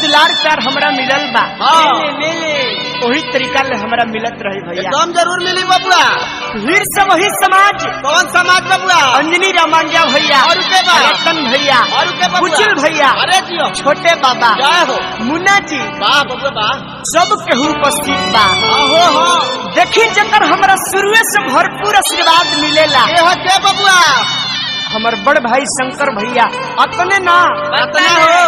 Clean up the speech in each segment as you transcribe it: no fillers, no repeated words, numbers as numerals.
दुलार प्यार हमरा मिलल बा। मिली वही तरीका ले हमरा मिलत रही भैया। एकदम जरूर मिली बबुआ। फिर से वही समाज। कौन समाज बबुआ? अंजनी रामांजा भैया, और के बा? रतन भैया, और के बबुआ? कुचिल भैया, अरे जियो छोटे बाबा, जय हो मुन्ना जी, वाह बबुआ वाह। सब केहू उपस्थित बा। हो हो देखी जकर हमरा शुरुए से भरपूर आशीर्वाद मिलेला। के बबुआ? हमर बड़ भाई शंकर भैया। अपने ना अपने हो।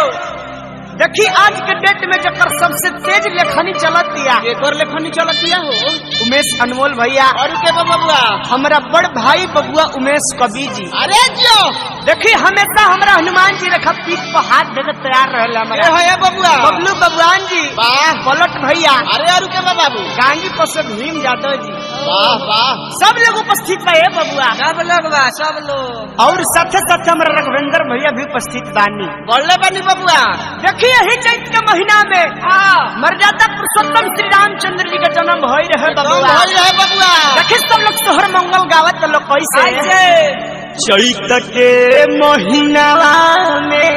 देखी आज के डेट में जकर सबसे तेज लेखनी चलत दिया, एक और लेखनी चलतिया हो उमेश अनमोल भैया। और के बबुआ? हमारा बड़ भाई बबुआ उमेश कवि जी। अरे जियो देखी हमेशा हमरा हनुमान जी रखा पीठ पर हाथ देकर तैयार रहला। है बबुआ बबलू बबुआन जी, वाह। पलट भैया, अरे और के बाबू? गांगी पर से भीम यादव जी, वाह वाह। सब लोग उपस्थित बा। बबुआ सब लोग बा सब लोग। और साथे साथे हमारा रघुवेंद्र भैया भी उपस्थित बानी। बोले बनी बबुआ। देखिए यही चैत के महीना में मर्यादा पुरुषोत्तम श्री रामचंद्र जी का जन्म हो रहे बबुआ। बबुआ देखिए सब लोग सोहर मंगल गावत लोग कैसे चैत के महीना में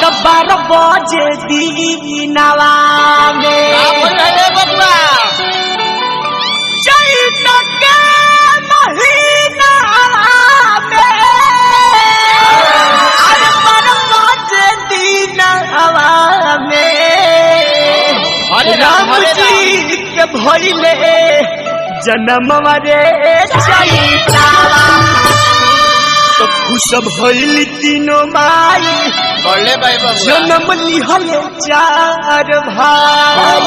12 बजे दीनवा में बबुआ। चैत के महीना में 12 बजे दीनवा में राम जी के भइले जन्म रे चैतावा तो खुश भइल तीनों माई। बोले भाई बबुआ। जन्म लिहल 4 भाई।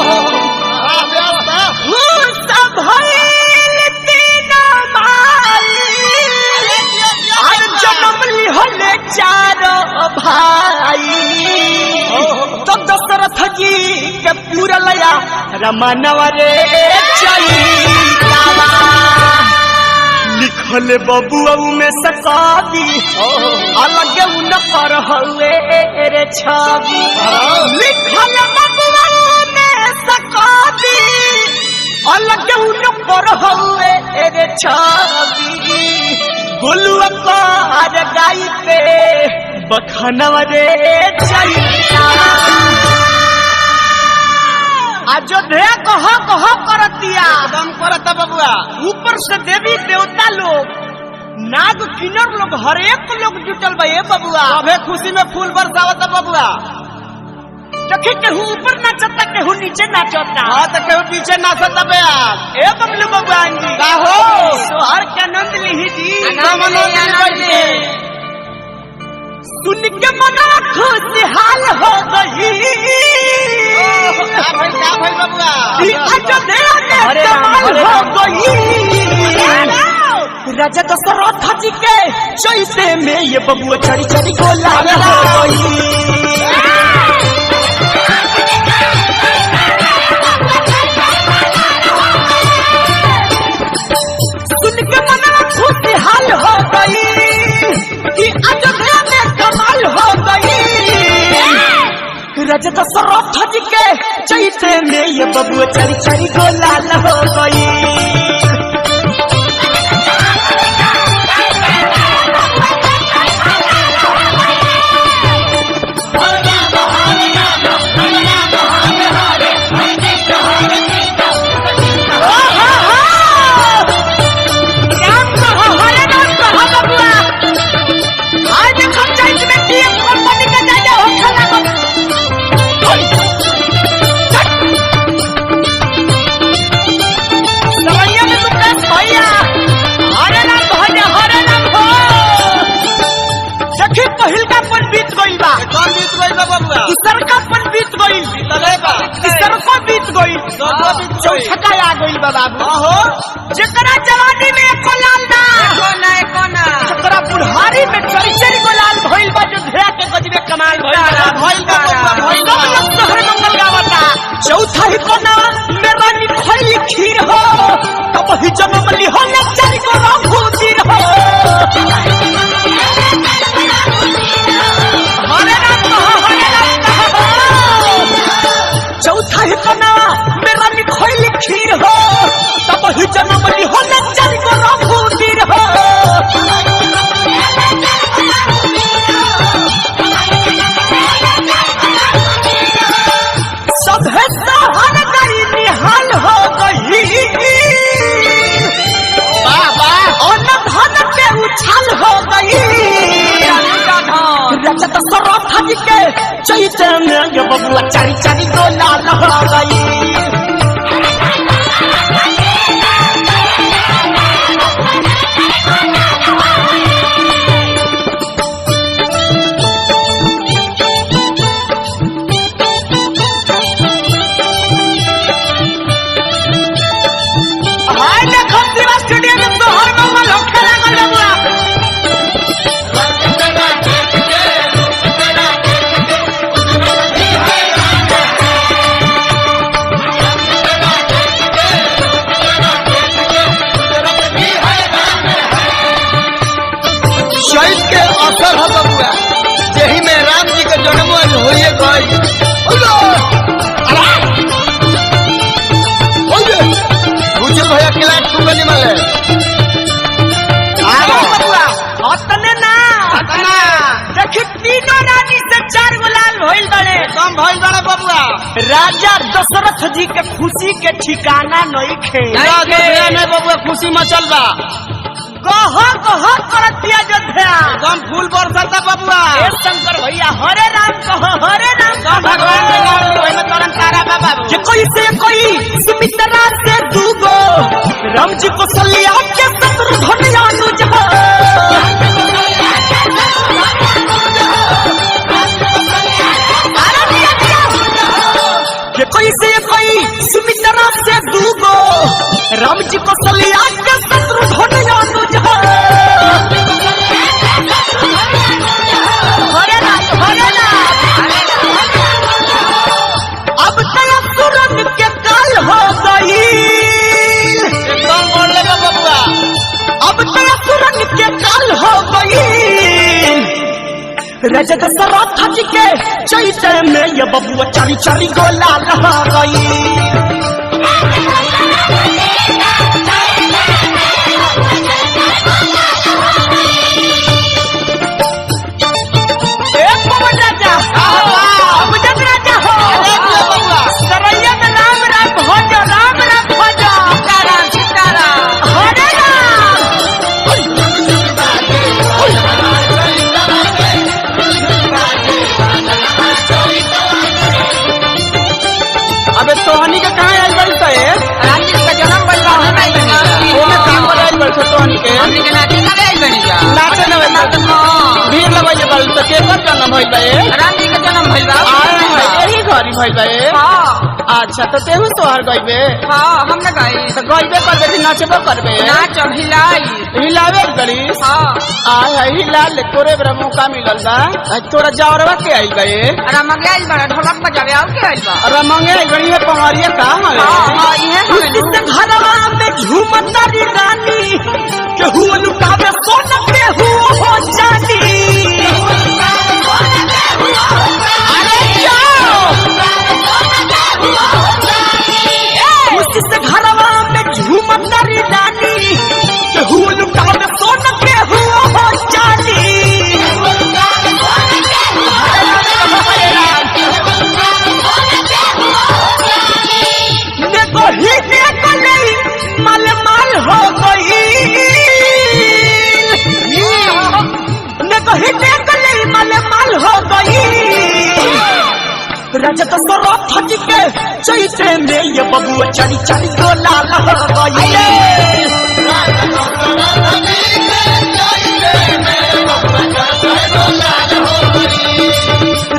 खुश भइल तीनों माई और जन्म लिहल 4 भाई। तो दशरथ जी के पूरा लया रमनवा रे चैतावा लिखल बबुआ में सकादी अलग उन पर हुए रे छवि। लिखल बबुआ में सकादी अलग उन पर हुए रे छवि। गोलुआ पार गाई पे बखनवा रे चैतावा। अयोध्या कह करतिया एकदम करता बबुआ। ऊपर से देवी देवता लोग, नाग किन्नर लोग, हर एक लोग जुटल बा। बबुआ सभे खुशी में फूल बरसावता बबुआ। देखी केहू ऊपर नाचता केहू नीचे नाचता। हाँ तो केहू पीछे नाचता बे यार। ए बबलू भगवान जी का हो सोहर के आनंद लिही जी। सुन के मना खुशहाल हो गई। का भाई बबुआ? अयोध्या में कमाल हो गई। राजा दशरथ जी के चैते में ये बबुआ चढ़ी चढ़ी गोला हो गई। सुन के मना खुशहाल हो गई कि अयोध्या में कमाल हो गई। राजा दशरथ जी के चैते में ये बबुआ चढ़ी चढ़ी गोला हो गई। चौथा आ गई बाबू। जकरा जवानी में एको लाल ना जकरा बुढ़ारी में चरी चरी को लाल भइल बा। जो धेरा के गजबे कमाल भइल बा। शहर मंगल गावता चौथा ही कोना मेरा निखई खीर हो तब ही जन्म लिहो न चरी को रघुवीर हो। चौथा ही कोना मेरा निखई खीर हो तब ही जन्म लिहो न चरी को रघुवीर हो। जी के चैते में ये बबुआ चारी चारी को लाल हो गई। असर हो बबुआ यही में राम जी के जन्म होइए गई। भूचल भैया किलाट तू गली माले बबुआ अतने ना देखी तीनों रानी से 4 गुलाल भइल बड़े कम भइल बड़े बबुआ। राजा दशरथ जी के खुशी के ठिकाना नहीं खे नहीं बबुआ खुशी मचल बा कह करत दिया जोध्या एकदम फूल बरसता बबुआ। ए शंकर भैया हरे राम कह हरे राम कह भगवान के नाम में तरन तारा बाबा कि कोई से कोई सुमित्रा से दूगो राम जी को सलिया के शत्रुघ्न अनुज कि कोई से कोई सुमित्रा से दूगो राम जी को सलिया के शत्रुघ्न अनुज अब तया तुरंत के काल हो गई एकदम बोल ले बबुआ। अब तया तुरंत के काल हो गई राजा दशरथ जी के चैते में ये बबुआ चारी चारी गोला लगा गई। अबे तोहनी के कहाँ आयल बड़ी तो है राम जी का जन्म बन रहा है ओमे काम पर आयल बड़ी तोहनी के हमनी के नाटी का आयल बनी जा नाचे नवे भीड़ लगवाइए बड़ी तो केकर जन्म होइल बे राम जी का जन्म भइल बा यही घरी भइल बे। हां अच्छा तो तेहू तोहर गइबे हां हम ना गई तो गइबे करबे कि नाचबो करबे नाच हिलाई हिलावे गड़ी। हां आ हिला ले तोरे बरा मौका मिलल बा तोरा जावरवा के आइल बे राम के आयल बड़ा ढोलक बजावे और के आयल बा अरे मंगे गड़ी है पवारिया का हवे हां ये उस घरवा में झूमता री रानी केहू लुटावे सोना केहू हो जानी उस घरवा में झूमता री रानी केहू लुटावे सोना केहू हो जानी देखो ही देखो नहीं माल माल हो गई देखो ही देखो नहीं माल माल हो गई राजा दशरथ जी के चैते में ये बबुआ चारी चारी गोला लगा गई।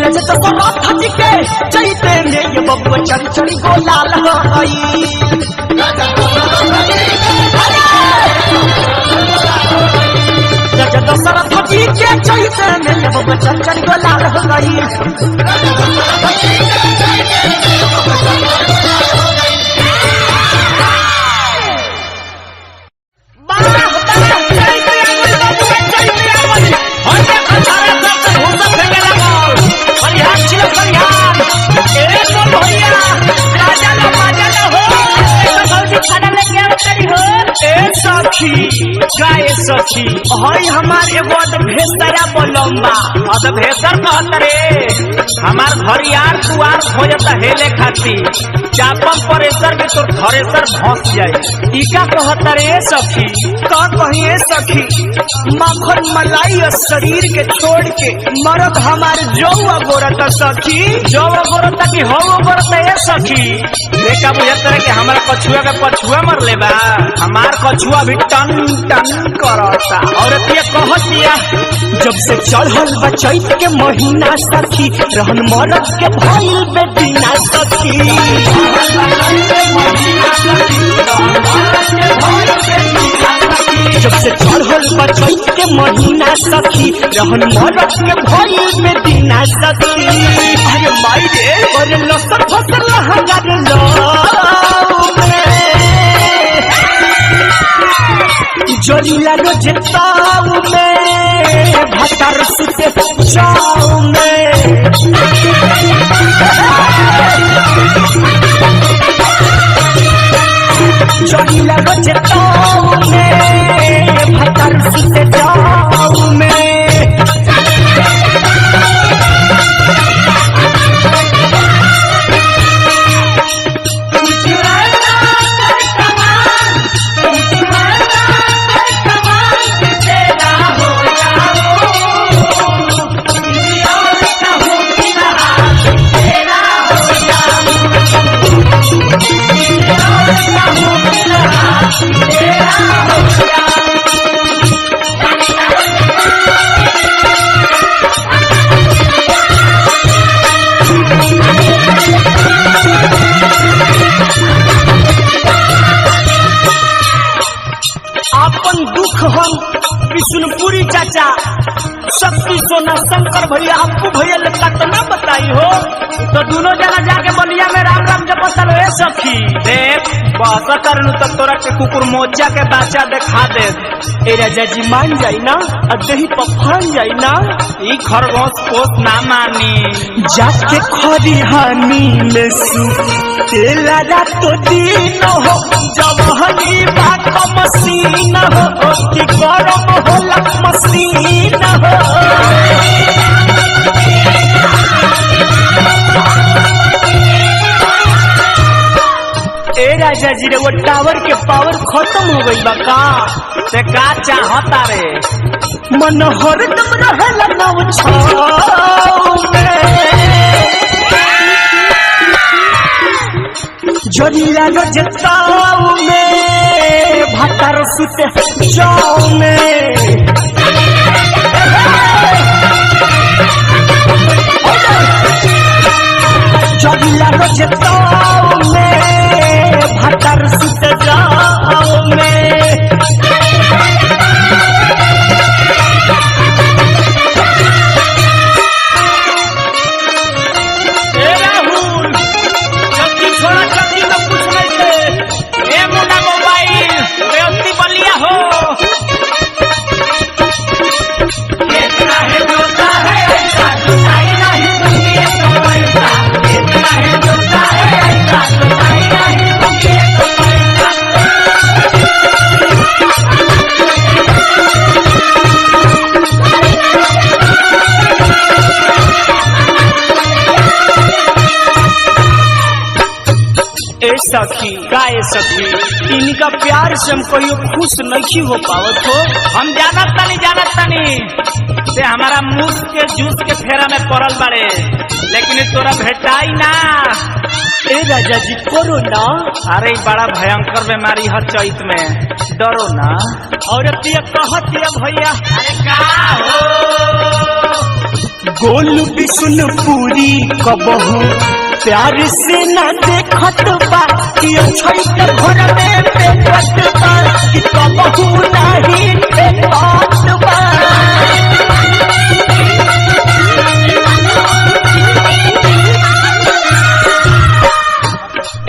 राजा दशरथ जी के चैते में ये बबुआ चारी चारी गोला लगा गई। राजा दशरथ जी के चैते में ये बबुआ चारी चारी गोला लगा गई। गाय सखी हई हमार एगो भेसरा बोलम्बा भेसर कहत रे हमार घरियार दुआर हो जाता हेले खाती चापम प्रेशर में तो थ्रेसर भस जाए। ई का कहता रे सखी? का कहिए सखी, माखन मलाई और शरीर के छोड़ के मरद हमार जौआ गोरता सखी। जो गोरता की हो गोरता ये सखी। देखा बुझता है कि हमारा कछुआ का पछुआ मर ले बा, हमार कछुआ भी टन टन करता। और ये कहत दिया जब से चढ़ल बा चैत के महीना सखी, रहन मरद के भइल बेदीना सखी। जब से चढ़ल बा चैत के महीना सखी, रहन मरद के भइल बेदीना सखी। अरे माई रे, अरे लसर फसल हंगार लो जोरी लागो जताऊ में भतर सुते जाऊ में। जोरी लागो जताऊ में भतर सुते जाऊ में। अपन दुख हम विष्णुपुरी चाचा शक्ति सोना शंकर भैया आपको भैया लगता तो ना बताई हो। तो दोनों जना जाके बलिया में राम राम जपत रहे सखी। देख बस करनु तो तोरा के कुकुर मोचा के बाचा देखा दे। ए राजा जी मान जाई ना, दही पफान जाई ना। ई खरगोश पोस ना मानी जाके खरिहानी में सु तेला रातो दिन हो, जब हनी बात मसीन हो कि गरम होला मसीन हो। ए राजा जी रे, वो टावर के पावर खत्म हो गई बा का? से का चाहता रे? मन हरदम रहला नव छाव में। जोरी लागो जताऊ में भतर सुते जाऊ में। जोरी लागो जताऊ में भतर सुते जाऊ में। सखी गाय सखी, इनका प्यार से हम कहियो खुश नहीं हो पावत हो। हम जानत तनी से हमारा मूस के जूस के फेरा में पड़ल बाड़े, लेकिन तोरा भेटाई ना। ए राजा जी करो ना। अरे बड़ा भयंकर बीमारी है चैत में, डरो ना। और कहत भैया अरे का हो गोल विष्णुपुरी कबहू प्यार से न देखत बा कि छैत घर में देखत बा कि कबहू नहीं देखत बा।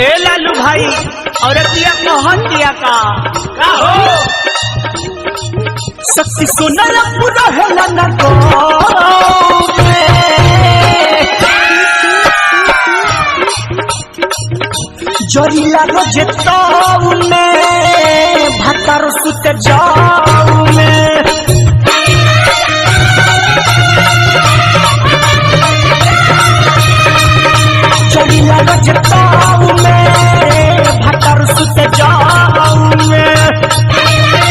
ए लालू भाई और कहत दिया का हो शक्ति सोनर पूरा है ना को जोरी लागो जताऊ में भतर सुते जाऊ में। रोज ताऊ में भटर सुत जाऊ में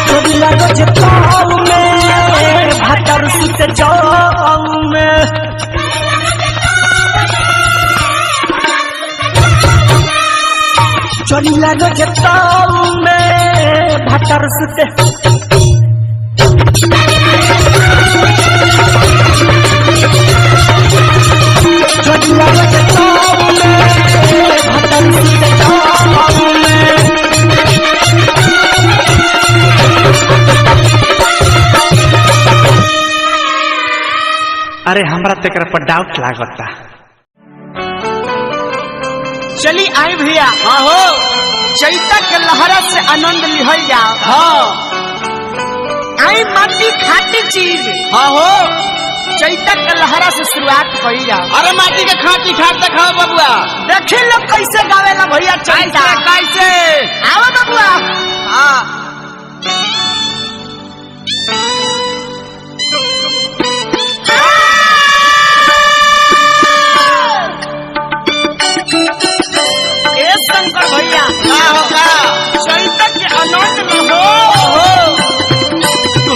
चोरीला रोज ताऊ में भटर सुत जाऊ में चोरीला रोज ताऊ में भटर सुत अरे हमरा तेकर पर डाउट लागता। चली आई भैया। हाँ हो चैता के लहरा से आनंद लिहल जाओ। हाँ आई माटी खाटी चीज। हाँ हो चैता के लहरा से शुरुआत करी जाओ। अरे माटी के खाटी खाट दिखाओ बबुआ। देखी लोग कैसे गावेला भैया चैता। कैसे आओ बबुआ। हाँ शंकर भैया चैता के आनंद लो।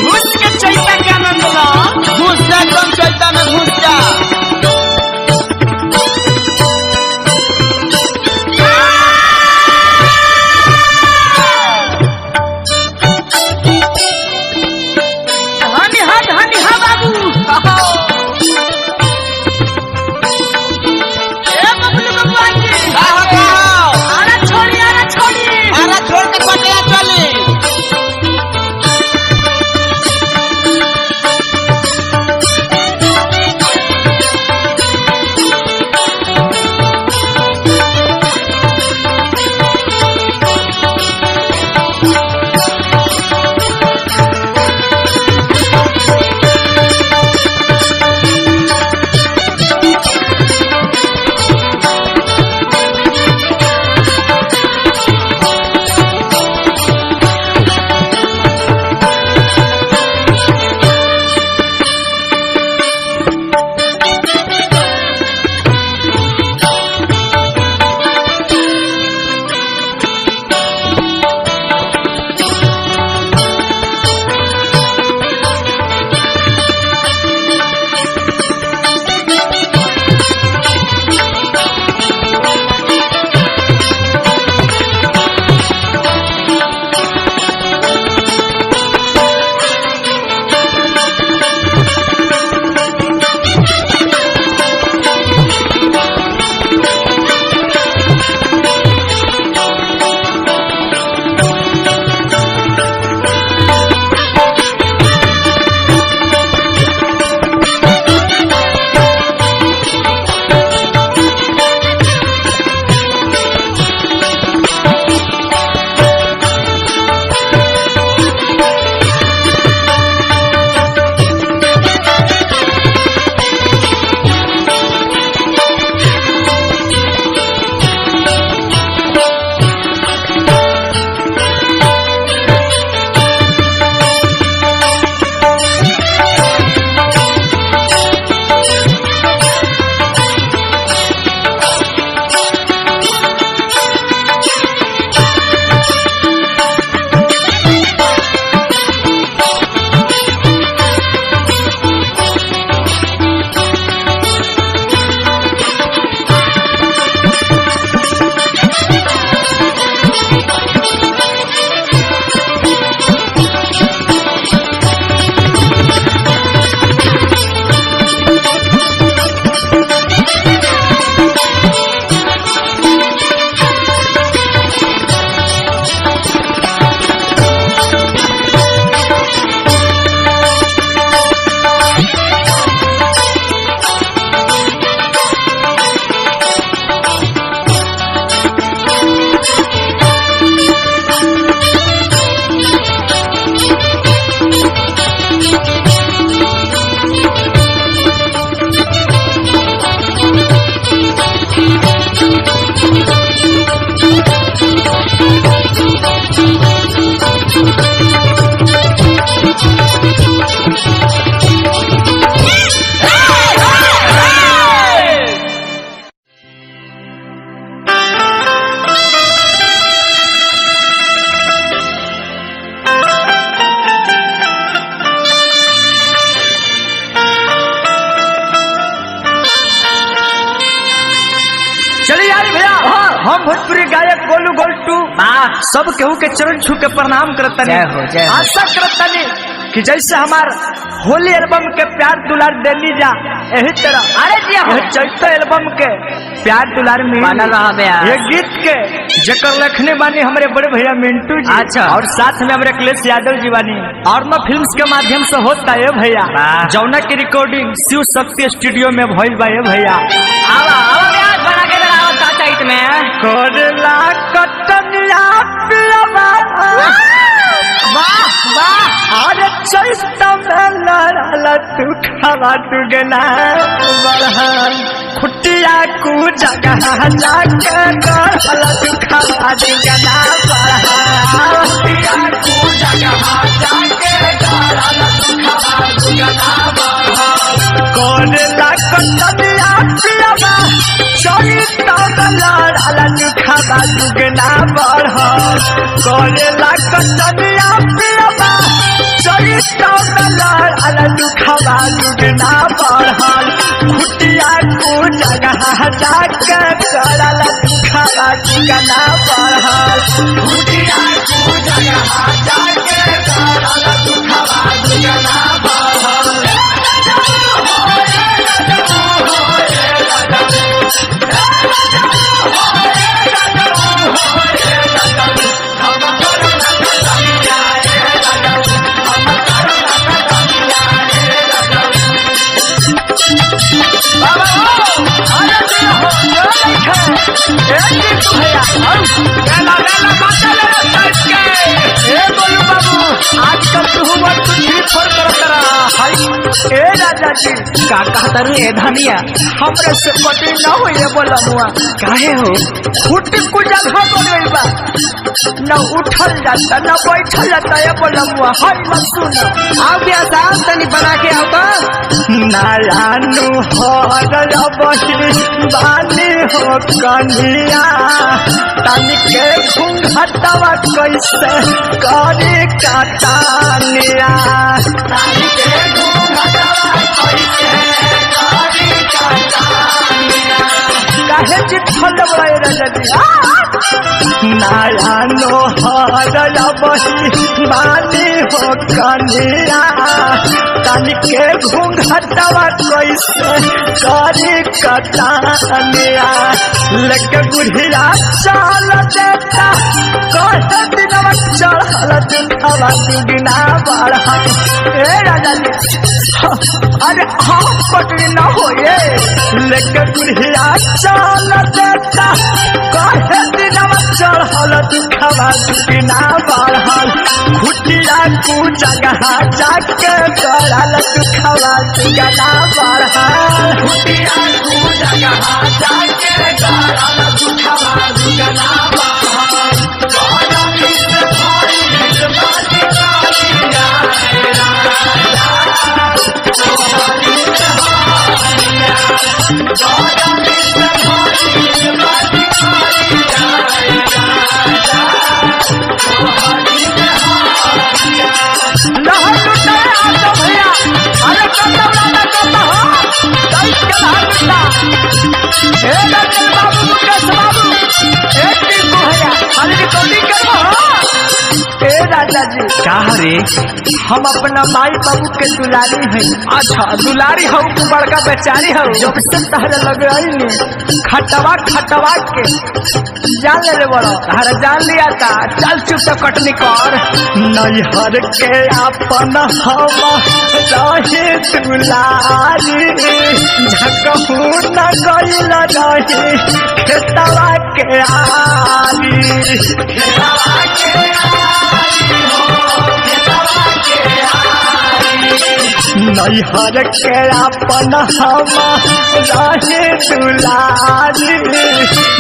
घुस के चैता के आनंद लो। घुस जा एकदम चैता में घुस जा। हम भोजपुरी गायक गोलू गोल्टू सब केहू के चरण छू के प्रणाम करतनी। आशा करतनी कि जैसे हमार होली एल्बम के प्यार दुलार देनी जा यही तरह अरे जी हो चैत एल्बम के प्यार दुलार में ये गीत के जकर लिखने बानी हमारे बड़े भैया मिंटू जी। अच्छा। और साथ में हमारे अखिलेश यादव जी बानी। और न फिल्म्स के माध्यम से होता है भैया जौना की रिकॉर्डिंग शिव शक्ति स्टूडियो में भइल बा भैया। बना के चैत में कोरला कटनिया पिलवा वाह वाह अरे चैत में लड़ाला तू खावा दुगना बरहन खुटिया को जगह जाके गड़ला तू खावा दुगना बरहन खुटिया को जगह जाके गड़ला तू खावा दुगना बरहन कोरला कटनिया पिलवा चैत में लड़ाला तू खावा दुगना बरहन कोरला कटनिया पिलवा चैत में लड़ाला तू खावा दुगना बरहन खुटिया को जगह जाके गड़ला तू खावा दुगना बरहन खुटिया को जगह जाके गड़ला तू खावा दुगना बरहन आजकल राजा जी का कहता रे धनिया हमरे से पटी न हो ये बोलनुआ काहे हो फुट को जगह बन बा न उठल जाता न बैठल जाता ये बोलनुआ हई मत सुन आओ भी आसान तनी बना के आओ तो नारायणु हर बही बानी हो कन्हिया तन के घूंघटवा कैसे करे काटानिया तन के घूंघटवा कैसे करे काटानिया काहे जिठल बड़े रजनी नारायणु हर बही बानी हो कन्हिया तन के घूंघटवा कैसे करे कटानिया लगे बुढ़िया चाल देता कहे दिनवा चढ़ल दुखवा दुगना बढ़ा ए राजा अरे हम पटरी न होए लगे बुढ़िया चाल देता कहे दिनवा चढ़ल दुखवा दुगना बढ़ल खुटिया को जगह जाके गड़ल दुखवा दुगना बढ़ल खुटिया को जगह जाके गड़ल दुखवा दुगना बढ़ल राजा जी कहा रे हम अपना माई बाबू के दुलारी है। अच्छा दुलारी हो तू बड़का बेचारी हो जब से तहरे लग रही खटवा खटवा के जान ले बड़ो हर जान लिया था चल चुप तो कटनी कर नैहर के अपन हम रहे दुलारी झकहू न गइल रही खेतवा के आरी खेतवा के नैहर के अपन हम रहे दुलारी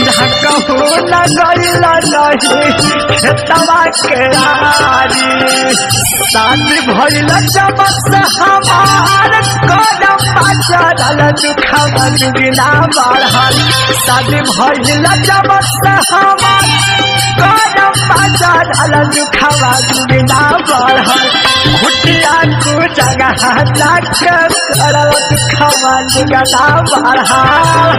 झकहू न गइल रही खेतवा के आरी शादी भइल जब से हमार कदम चढ़ल दुखवा दुगना बढ़ल शादी भइल जब से हमार कदम चढ़ल दुखवा दुगना बढ़ल खुटिया को जगह जाके गड़ल दुखवा दुगना बढ़ाल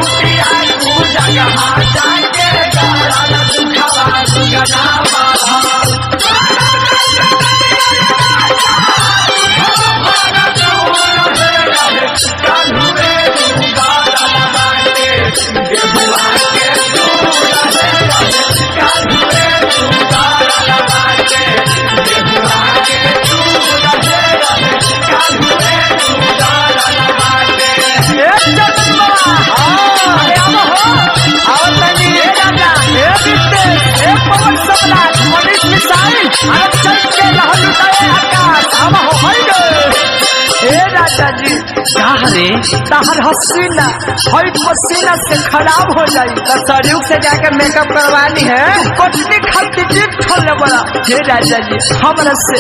ताहर हसीना हई पसीना से खराब हो जाई तो सरियुग से जाकर मेकअप करवानी है कटनी खाती जीत खोलने वाला हे राजा जी हमरा से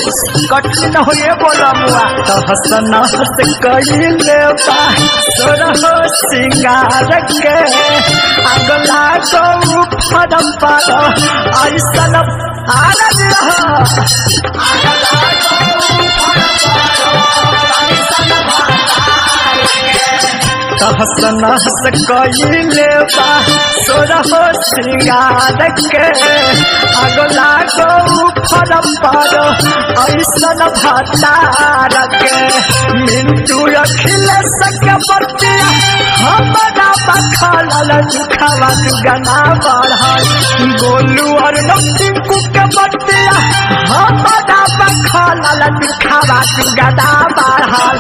कटनी न हो ये बोला मुआ तो हसना से कइले बा सोरहो सिंगार के अगला को फरम पर ऐसन आनंद रहा अगला को हसन हस कइले बा सोरहो श्रृंगार के अगला गो फरम पर ऐसन भतार के मिंटू अखिल सके बतिया हमरा बखल दुखवा दुगना बढ़ल गोलू और टिंकू के बतिया हमरा बखल दुखवा दुगना बढ़ल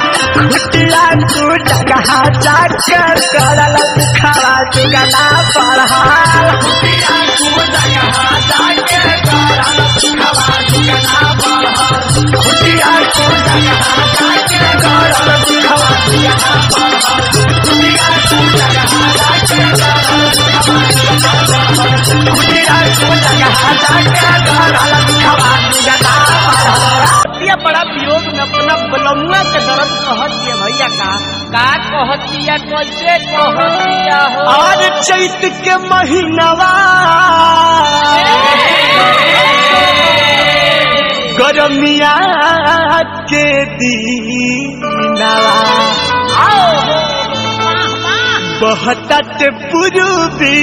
खुटिया तू जगह जाकर करल दुखवा दुगना बढ़ल खुटिया तू जगह जाकर करल दुखवा दुगना बढ़ल खुटिया तू जगह जाकर करल दुखवा दुगना बढ़ल खुटिया तू जगह जाकर करल दुखवा दुगना बढ़ल खुटिया तू जगह जाकर करल दुखवा दुगना बढ़ल बड़ा वियोग में अपना बलमुआ के दर्द कहत के भैया का कहतिया कैसे कहतिया हो आज चैत के महीनवा गरमिया के दीनवा बहतात पूर्वी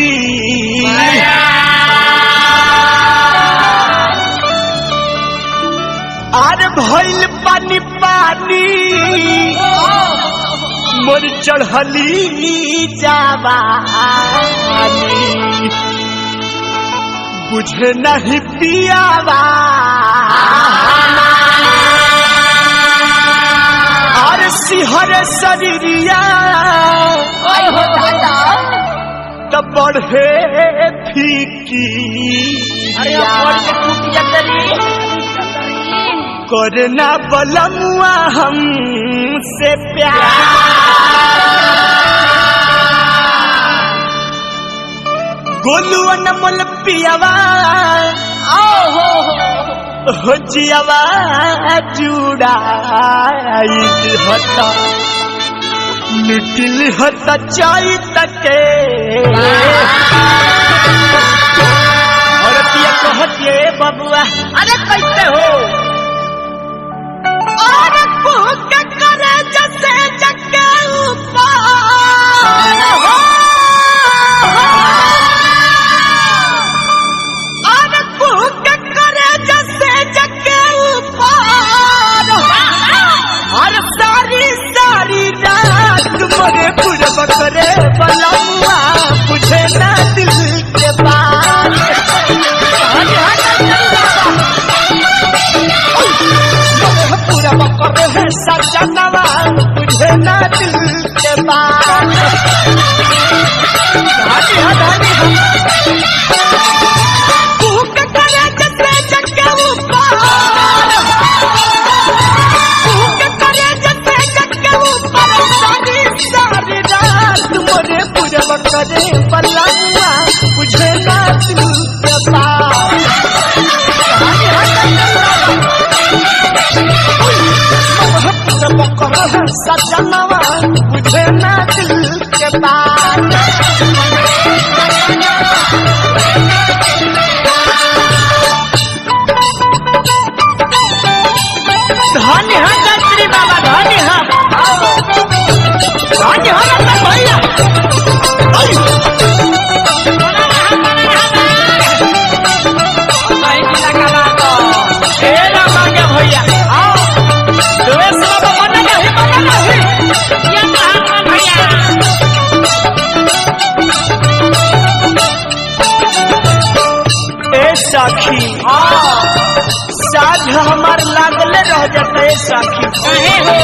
आर भइल पानी पानी मोर चढ़ली जावानी बुझे नहीं पियावा और सिहर शरीरिया तब बढ़े फीकी करना बलमुआ हमसे प्यार गोलू अनमोल पियावा हो जियावा जुड़ाई हता निटिल हता चैत के और पिया कहतिए बबुआ अरे कैसे हो और भूख करे जैसे जग ऊपर और भूख करे जैसे जग ऊपर और सारी सारी रात मोरे पूरब करे बलमुआ बुझे ना दिल के बात सजनवा तुझे ना दिल के बात भूख करे जैसे जग के ऊपर भूख करे जैसे जग के ऊपर सारी सारी रात मोरे पूरब करे बलमुआ तुझे ना दिल के बात सजनवा बुझे ना दिल के बात धन्य है गंत्री बाबा धन्य है ए सखी कहे हो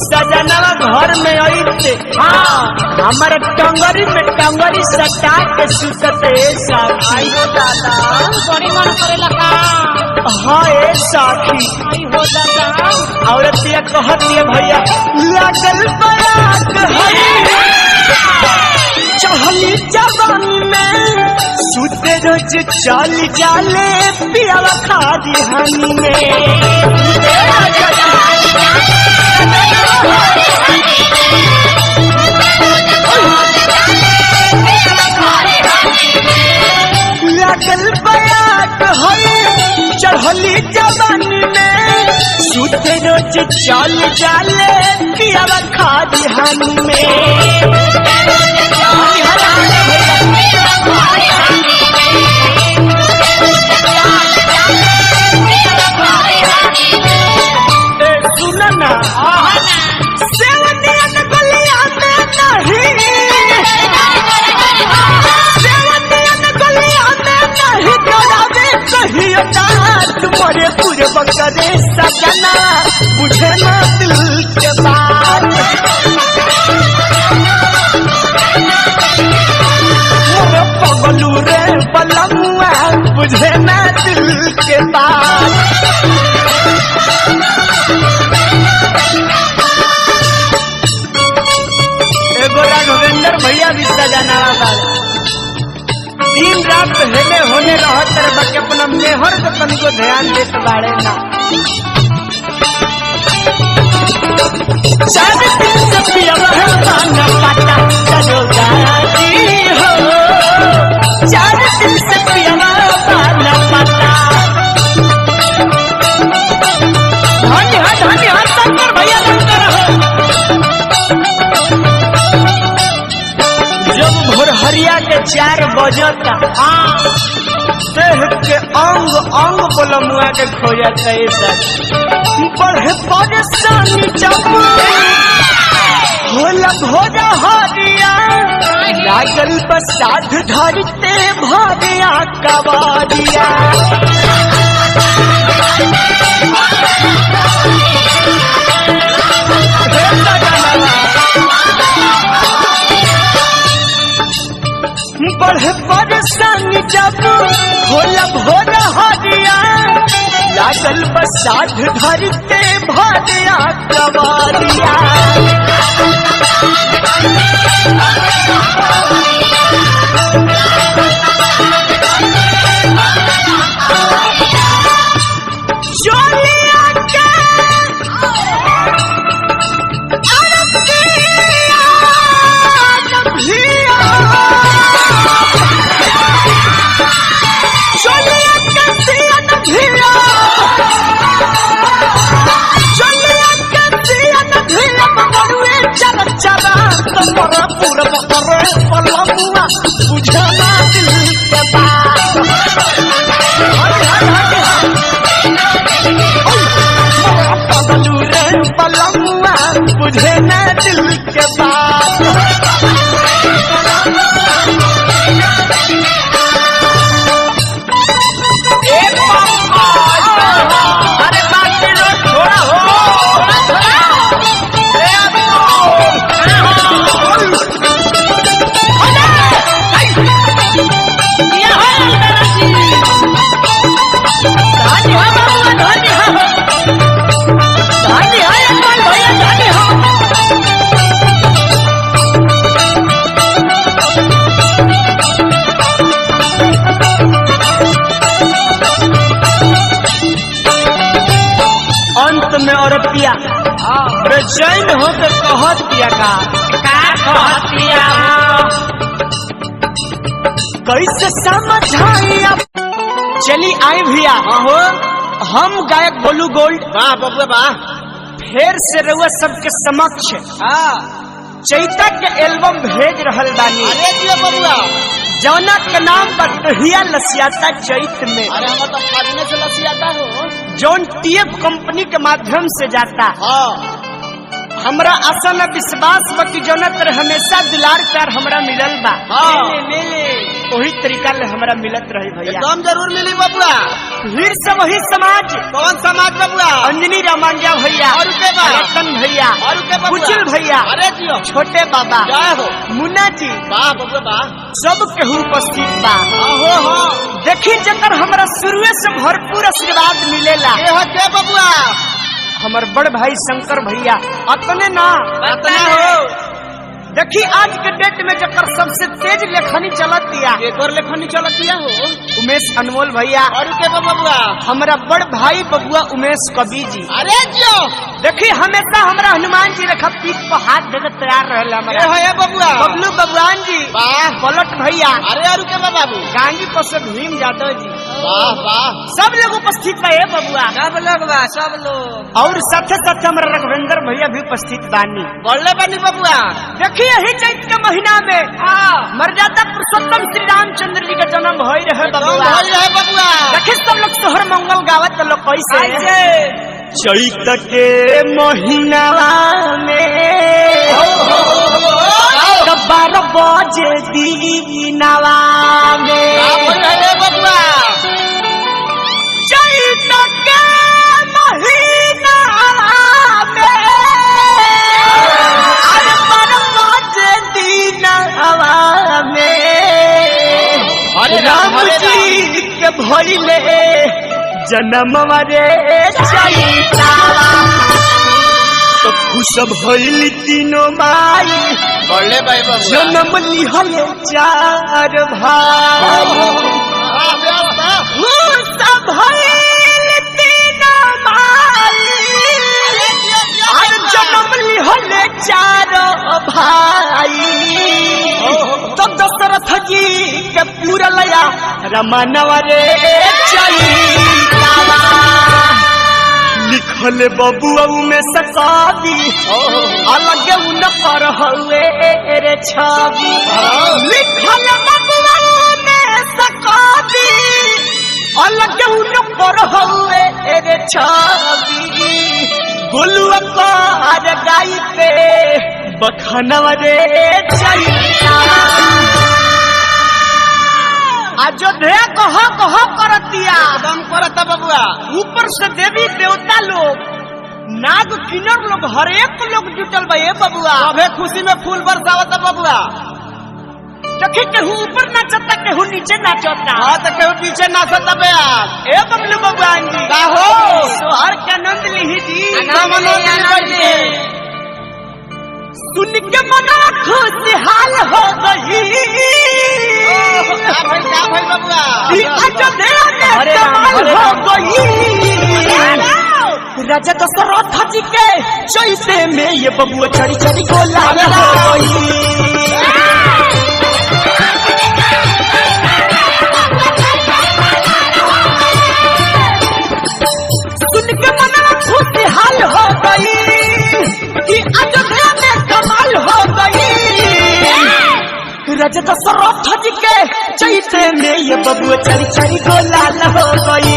सजनवा घर में आइते हाँ हमारे टंगरी में टंगरी सटा के सुतते ए सखी आई हो दादा बड़ी मन करे लगा हाँ ए सखी आई हो दादा औरतिया कहती है भैया लागल बरात है चहली जवानी में सुते रोज चल जाले पियावा खादी हनी में लागल बयात है चढ़ली जवानी में सुते रोज चल जाले पियावा खादी हनी में सुनना सेवनियन गलिया में नहीं सेवनियन गलिया में नहीं करावे कहियो जात मोरे पूरे बकरे सजना बुझे ना दिल के बात मोरे पगलू रे बलमुआ बुझे ना दिल के बात राघवेंद्र भैया भी सजाना दिन रात हेले होने रहत रे बाकी अपना मेहर को तनिको ध्यान देत बाड़े ना चार दिन से पियवा मांगा पाता चलो गाड़ी हो चार दिन से पियवा मांगा पाता धन्य हाथ शंकर भैया लगता रहो जब भोरहरिया के 4 बजता देह के अंग अंग बोलमुआ के खोजता ऐसा बढ़े परेशानी जब होला भोरा हरिया लागल बसाध धरते भारिया कबारिया बढ़े परेशानी जब होला भोर हरिया लागल बसाध धरते भारिया कबारिया चोलिया के बुझाना दिल के बात पगलू रे पलमुआ बुझे न दिल के बात अरे बाकी लोग थोड़ा हो अंत में औरतिया बेचैन होकर कहत दिया का कहत दिया कैसे समझाइया चली आई भैया हो हम गायक बोलू गोल्ड वाह बबुआ वाह फिर से रउआ सबके समक्ष चैता के एल्बम भेज रहल बानी अरे दिया बबुआ जौना के नाम पर टहिया लसियाता चैत में अरे हम तो फाड़ने से लसियाता हो जौन टीएफ कंपनी के माध्यम से जाता हमरा आसन विश्वास बा कि जौना तरह हमेशा दुलार प्यार हमरा मिलल बा मिले वही तरीका ले हमारा मिलत रहे भैया। एकदम जरूर मिली बबुआ। फिर से वही समाज। कौन समाज बबुआ? अंजनी रामांजा भैया, और के बा? रतन भैया, और के बबुआ? कुचिल भैया, अरे जियो, छोटे बाबा, जय हो, मुन्ना जी, वाह बबुआ वाह, सब केहू उपस्थित बा। हो हो, देखी जकर हमरा शुरुए से भरपूर आशीर्वाद मिलेला। के बबुआ? हमार बड़ भाई शंकर भैया, अतने ना अतना हो। देखी आज के डेट में जकर सबसे तेज लेखनी चलत दिया, एक और लेखनी चलत दिया हो, उमेश अनमोल भैया। और के बबुआ? हमारा बड़ भाई बबुआ उमेश कवि जी। अरे जियो, देखी हमेशा हमरा हनुमान जी रखा पीठ पर हाथ देकर तैयार रहे हमारा बबुआ। बबलू बबुआन जी, वाह, पलट भैया। अरे और के बाबू? गांगी पर से भीम यादव जी, वाह वाह, सब लोग उपस्थित बा बबुआ। सब लोग बा, सब लोग। और साथे साथे हमारा रघवेंद्र भैया भी उपस्थित बानी। बोले बनी बबुआ। देखिए यही चैत के महीना में मर्यादा पुरुषोत्तम श्री रामचंद्र जी का जन्म हो रहे बबुआ। बबुआ देखिए सब लोग सोहर मंगल गावत लोग कैसे चैत के महीना में 12 बजे दीनवा में बबुआ। चैत के महीना में 12 बजे दीनवा में राम जी के भइले जन्म रे चैतावा तो खुश भइल तीनों माई बोले भाई बबुआ। जन्म लिहल 4 भाई खुश भइल तीनों माई और जन्म लिहल 4 भाई तो दशरथ जी के पूरा लया रमनवा रे चैतावा लिखल बबुआ में सकादी अलग उन पर हुए रे छवि लिखल बबुआ में सकादी अलग उन पर हुए रे छवि गोलुआ पार गाई पे बखनवा रे चैतावा अयोध्या कह करतिया एकदम करता बबुआ। ऊपर से देवी देवता लोग नाग किन्नर लोग हर एक लोग जुटल बा बबुआ। सभे खुशी में फूल बरसावता बबुआ। देखे केहू ऊपर नाचता केहू नीचे नाचता। हाँ तो केहू पीछे नाचता बे यार। ए बबलू भगवान जी का हो सोहर के आनंद लिही जी आनंद सुन के मना खुशहाल हो गई का भाई बबुआ? अयोध्या में कमाल हो गई राजा दशरथ जी के चैते में ये बबुआ चढ़ी चढ़ी गोलाल हो गई। सुन के मना खुशहाल हो गई कि अयोध्या में कमाल हो गई राजा दशरथ जी के चैते में ये बबुआ चढ़ी चढ़ी गोलाल हो गई।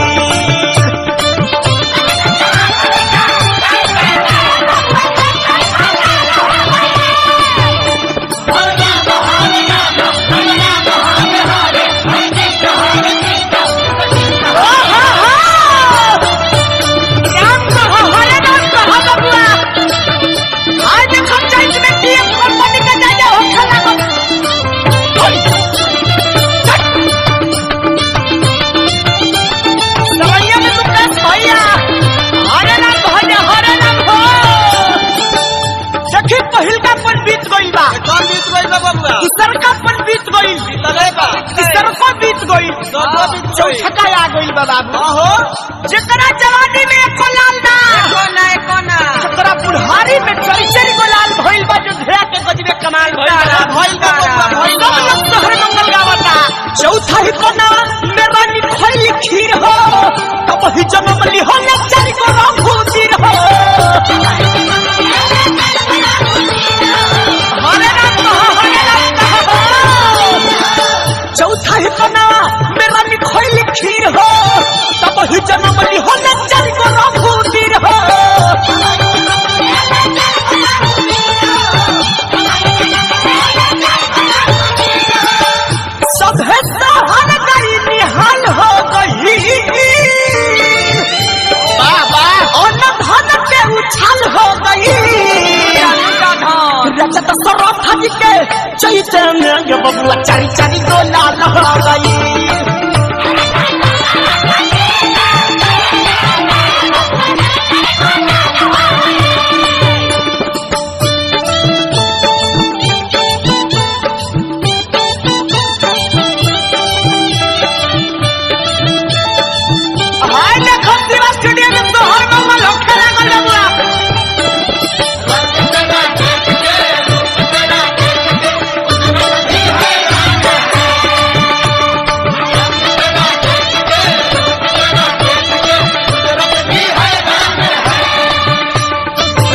चौथा आ गई बाबू जकरा जवानी में एको लाल ना जकरा बुढ़ारी में चरिचरी को लाल भइल बा जो धेरा के गजबे कमाल भइल बा सब लोग शहर मंगल गावता। चौथा ही कोना मेरा निखैली खीर हो तब ही जन्म लिहो न चारि को रघुवीर हो हरे राम चौथा ही कोना मेरा निखैली खीर हो तब ही जन्म लिहो न चारि को रघुवीर हो जी के चैते में ये बबुआ चारी चारी गो लाल हो गई।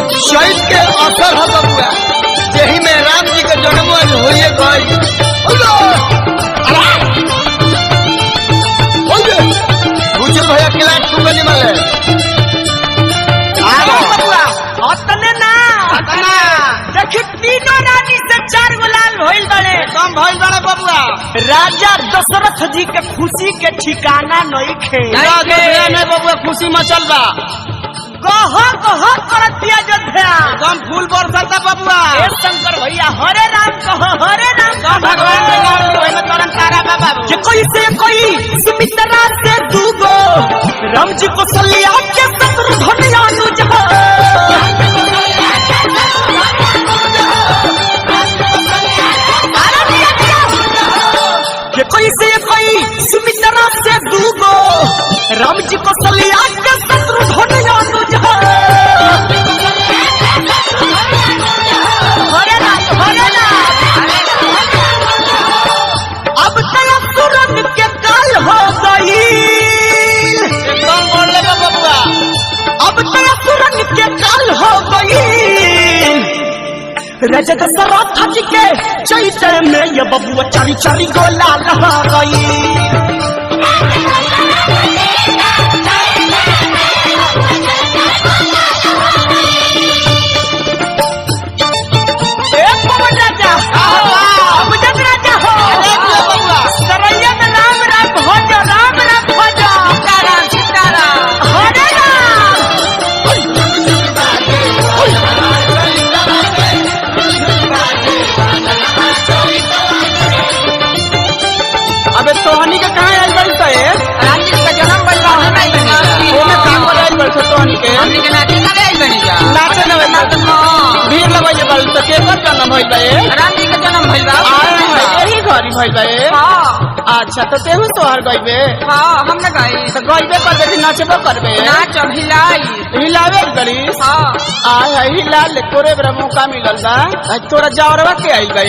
असर हो बबुआ यही में राम जी के जन्म होइए गई। भूचल भैया किला टूकनी माले बबुआ अतने ना देखी तीनों रानी से 4 गो लाल भइल बड़े कम भइल बड़े बबुआ। राजा दशरथ जी के खुशी के ठिकाना नहीं खे नहीं बबुआ खुशी मचल बा गह गह करत दिया जोध्या एकदम फूल बरसता बबुआ। ए शंकर भैया हरे राम कह हरे राम कह भगवान के नाम में तरन तारा बाबा जे कोई से कोई सुमित्रा से दूगो राम जी को सलिया के शत्रुघ्न अनुज हो जे कोई से कोई सुमित्रा से दूगो राम जी को सलिया के शत्रुघ्न अनुज हो हरे राम अब तक तुरंत के काल हो गई एकदम बोल ले बबुआ। अब तक तुरंत के काल हो गई राजा दशरथ जी के चैते में ये बबुआ चारी चारी गो लाल हो गई। तोहनी के कहाँ आयल बड़ी तो राम जी का जन्म बनवा है ओमे काम आयल बड़ी तोहनी के हमनी के नाती का आयल बनी जा नाचे नवे भीड़ लगवाइए बड़ी तो के कर जन्म भइल बा राम जी का जन्म भइल बा यही घरी भइल बा। हां अच्छा तो तेहू तोहर गइबे। हां हम ना गई तो गइबे करबे कि नाचबो करबे नाच हिलाई हिलावे गड़ी। हां आ हिला ले तोरे बरा मौका मिलल बा तोरा जावरवा के आइल बा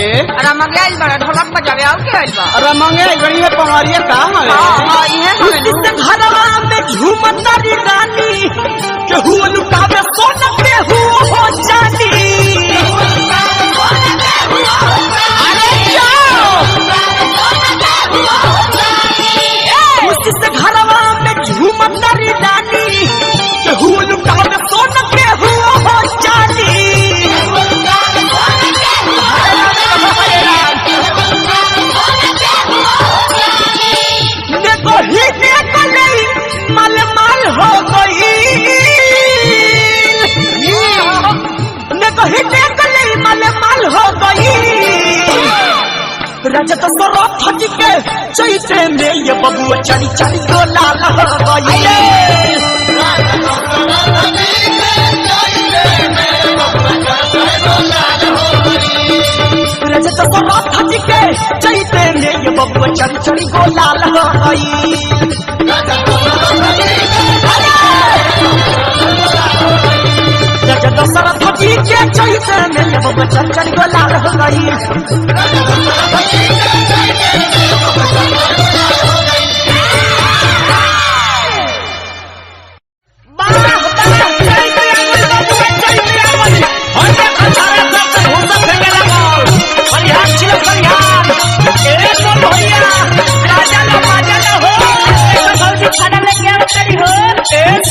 राम के आइल बड़ा ढोलक बजावे आउ के आइल बा अरे मंगे गड़ी है पंवरिया का हवे। हां इहे हवे घरवा में झूमतारी रानी केहू लुटावे सोना केहू हो जानी से घरवा में झूमतारी रानी केहू लुटावे सोना केहू हो जानी माल माल हो गई माल माल हो गई राजा दशरथ जी के चैते में ये बबुआ चारी चारी गो लाल हो गई। राजा दशरथ जी के चैते में ये बबुआ चारी चारी गो लाल हो गई। राजा दशरथ जी के चैते में ये बबुआ चारी चारी गो लाल हो गई।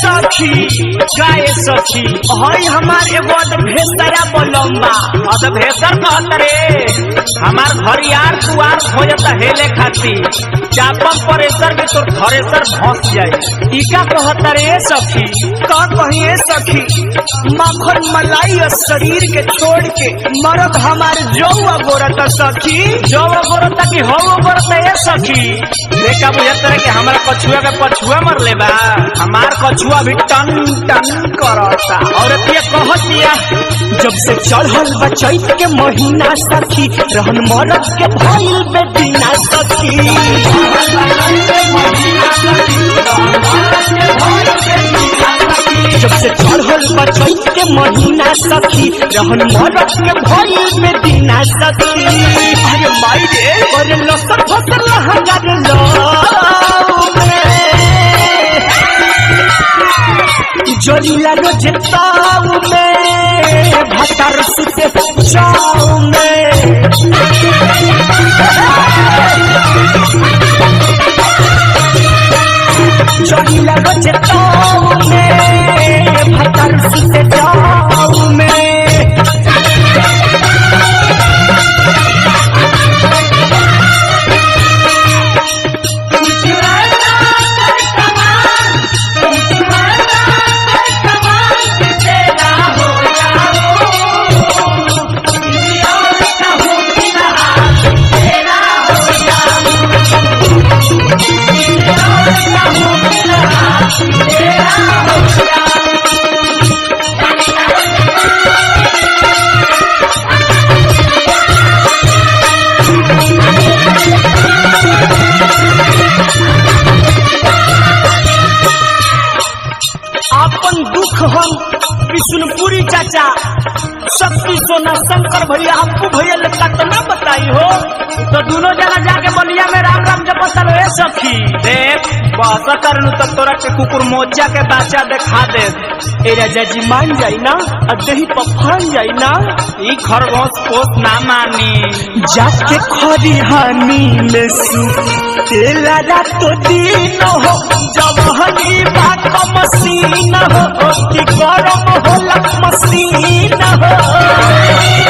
सखी गाय सखी हई हमार एगो भेसरा पलम्बा अद भेसर कहत रे हमार घरियार दुआर हो जाता हेले खाती चापम परेसर में तोर थरेसर भस जाए ई का कहत रे सखी का कहिए सखी माखन मलाई और शरीर के छोड़ के मरद हमार जौआ गोरता सखी जो गोरता की हो गोरता ए सखी देखा बुझत रे कि हमरा कछुआ के पछुआ मर लेबा हमार कछुआ भी टन टन करता और ये कहत दिया जब से चढ़ल बा चैत के महीना सखी रहन मरद के भइल बेदीना सखी जब से चढ़ल बा चैत के महीना सखी रहन मरद के भइल बेदीना सखी अरे माई रे अरे लसर फसर लहंगा रे जोरीला रोज ताऊ में भतर सुते जाऊ में जोरीला रोज ताऊ में भतर सुते जाऊ में अपन दुख हम विष्णुपुरी चाचा शक्ति सोना शंकर भैया आपको भैया लगता तो ना बताई हो तो दोनों जना जाके बलिया में राम राम जपत रहे सखी देख बस करनु तो तोरा के कुकुर मोचा के बाचा देखा दे ए राजा जी मान जाई ना अदही पफान जाई ना ई खरगोश पोस ना मानी जाके खरिहानी में सु तेला रात दिन हो जब हनी बात मसीन हो कि गरम होला मसीन हो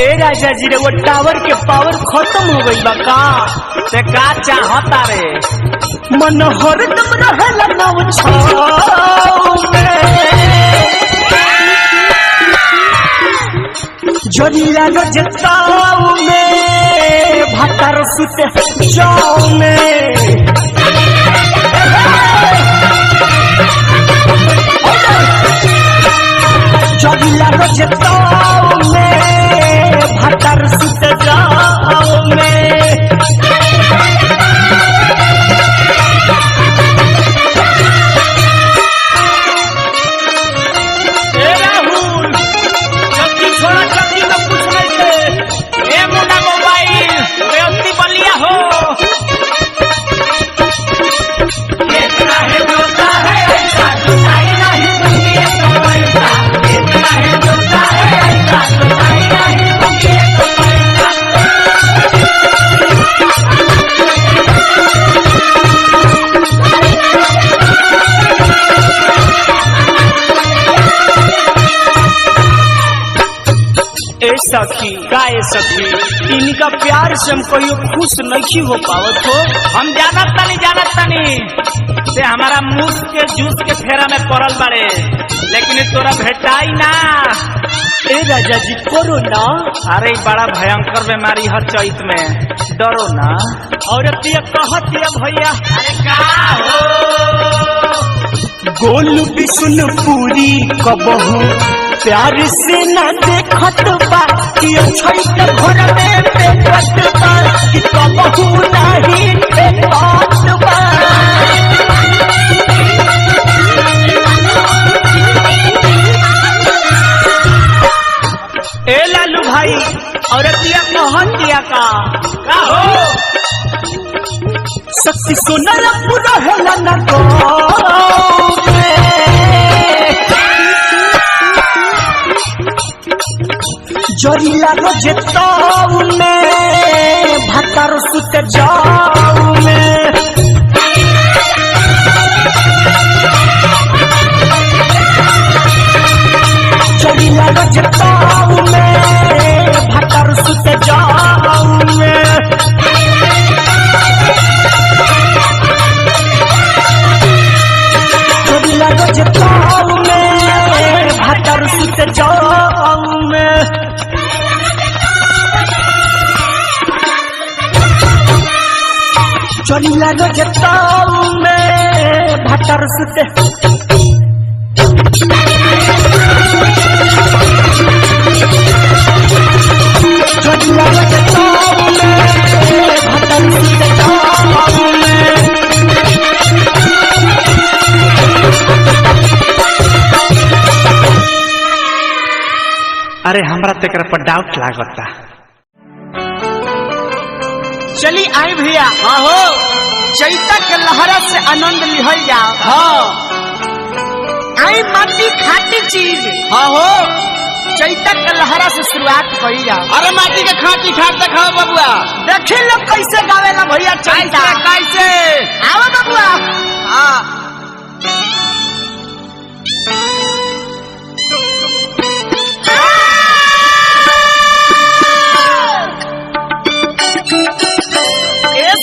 ए राजा जी रे वो टावर के पावर खत्म हो गई बा का से का चाहता रे मन हरदम रहला नव छाव जोरीला रोज ताऊ में भतर सुते जाऊ में जोरीला रोज ताऊ में भतर सुते जाऊ में सखी गाय सखी इनका प्यार से हम कहियो खुश नहीं हो पावत हो हम जानत तनी से हमारा मूस के जूस के फेरा में पड़ल बारे लेकिन तोरा भेटाई ना ए राजा जी करो ना अरे बड़ा भयंकर बीमारी है चैत में डरो ना और कहत भैया अरे का हो गोल विष्णुपुरी कबहू प्यार से न देखत बा कि छैत घर में देखत बा कि कबहू नहीं देखत बा ए लालू भाई और कहत दिया का हो शक्ति सोना पूरा है ना को जोरीला रोज ताऊ में भतर सुते जाऊ में सुते जाऊ में चलिला रजताऊ में भतर सुते चलिला रजताऊ में भतर सुते जाऊ में अरे हमरा तेकर पर डाउट लागता। चली आई भैया। हाँ हो चैता के लहरा से आनंद लिहल जाओ। हाँ आई माटी खाटी चीज। हाँ हो चैता के लहरा से शुरुआत करी जाओ। अरे माटी के खाटी खाट दिखाओ बबुआ। देखी लोग कैसे गावेला भैया चैता। कैसे आओ बबुआ। हाँ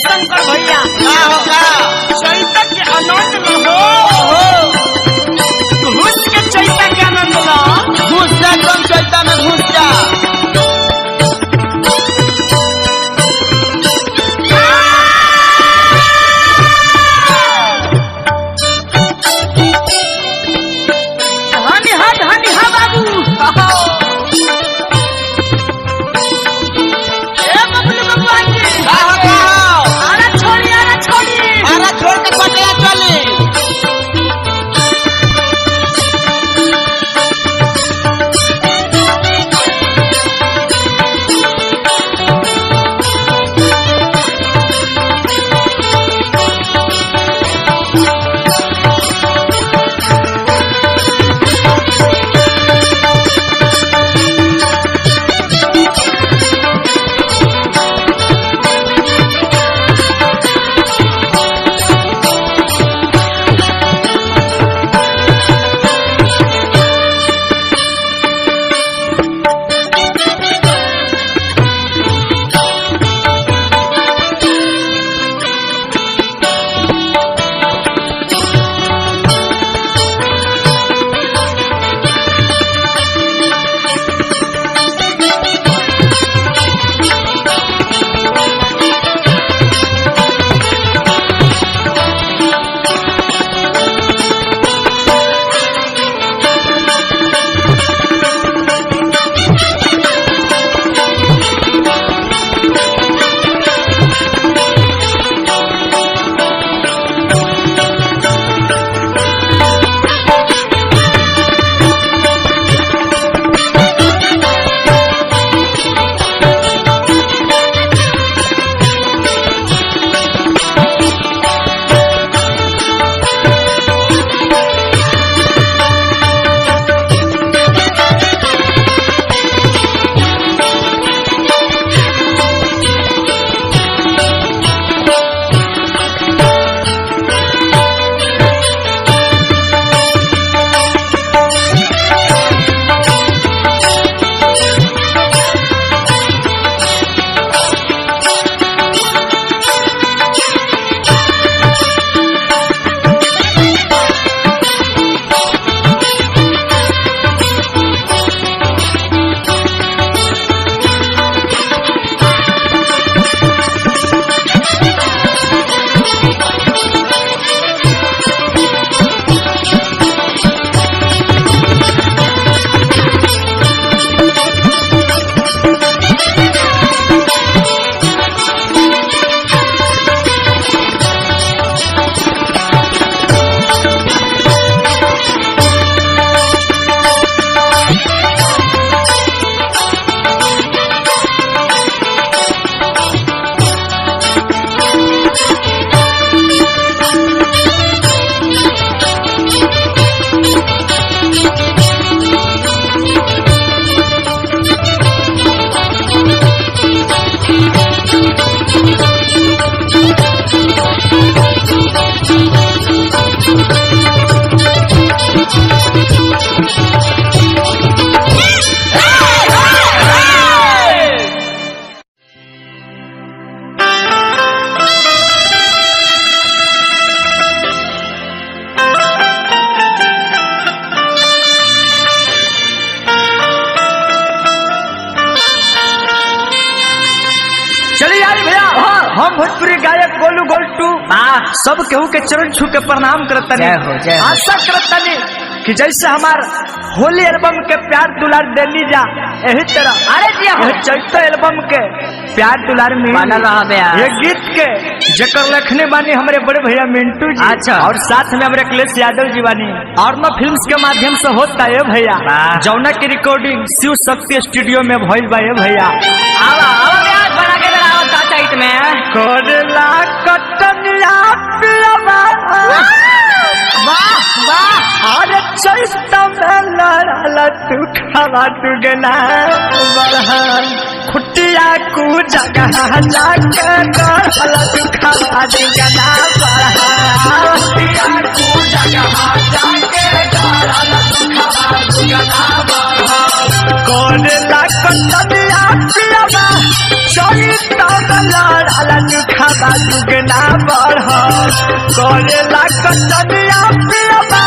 शंकर भैया चैता के आनंद लो घुस के चैता के आनंद लो। घुस जा एकदम चैता में घुस जा। हम भोजपुरी गायक गोलू गोल्टू सब केहू के चरण छू के प्रणाम करतनी। आशा करतनी कि जैसे हमार होली एल्बम के प्यार दुलार देनी जा यही तरह अरे जी चैत एल्बम के प्यार दुलार में ये गीत के जकर लिखने बानी हमारे बड़े भैया मिंटू जी। अच्छा। और साथ में हमारे अखिलेश यादव जी बानी और न फिल्म्स के माध्यम से होता है भैया जौना की रिकॉर्डिंग शिव शक्ति स्टूडियो में भइल बा भैया। बना के चैत में कोरला कटनिया पिलवा वाह वाह अरे चैत में लड़ाला तू खावा दुगना बरहन खुटिया को जगह जाके गड़ला तू खावा दुगना बरहन खुटिया को जगह जाके गड़ला तू खावा दुगना बरहन कोरला कटनिया पिलवा चैत में लड़ाला तू खावा दुगना बरहन कोरला कटनिया पिलवा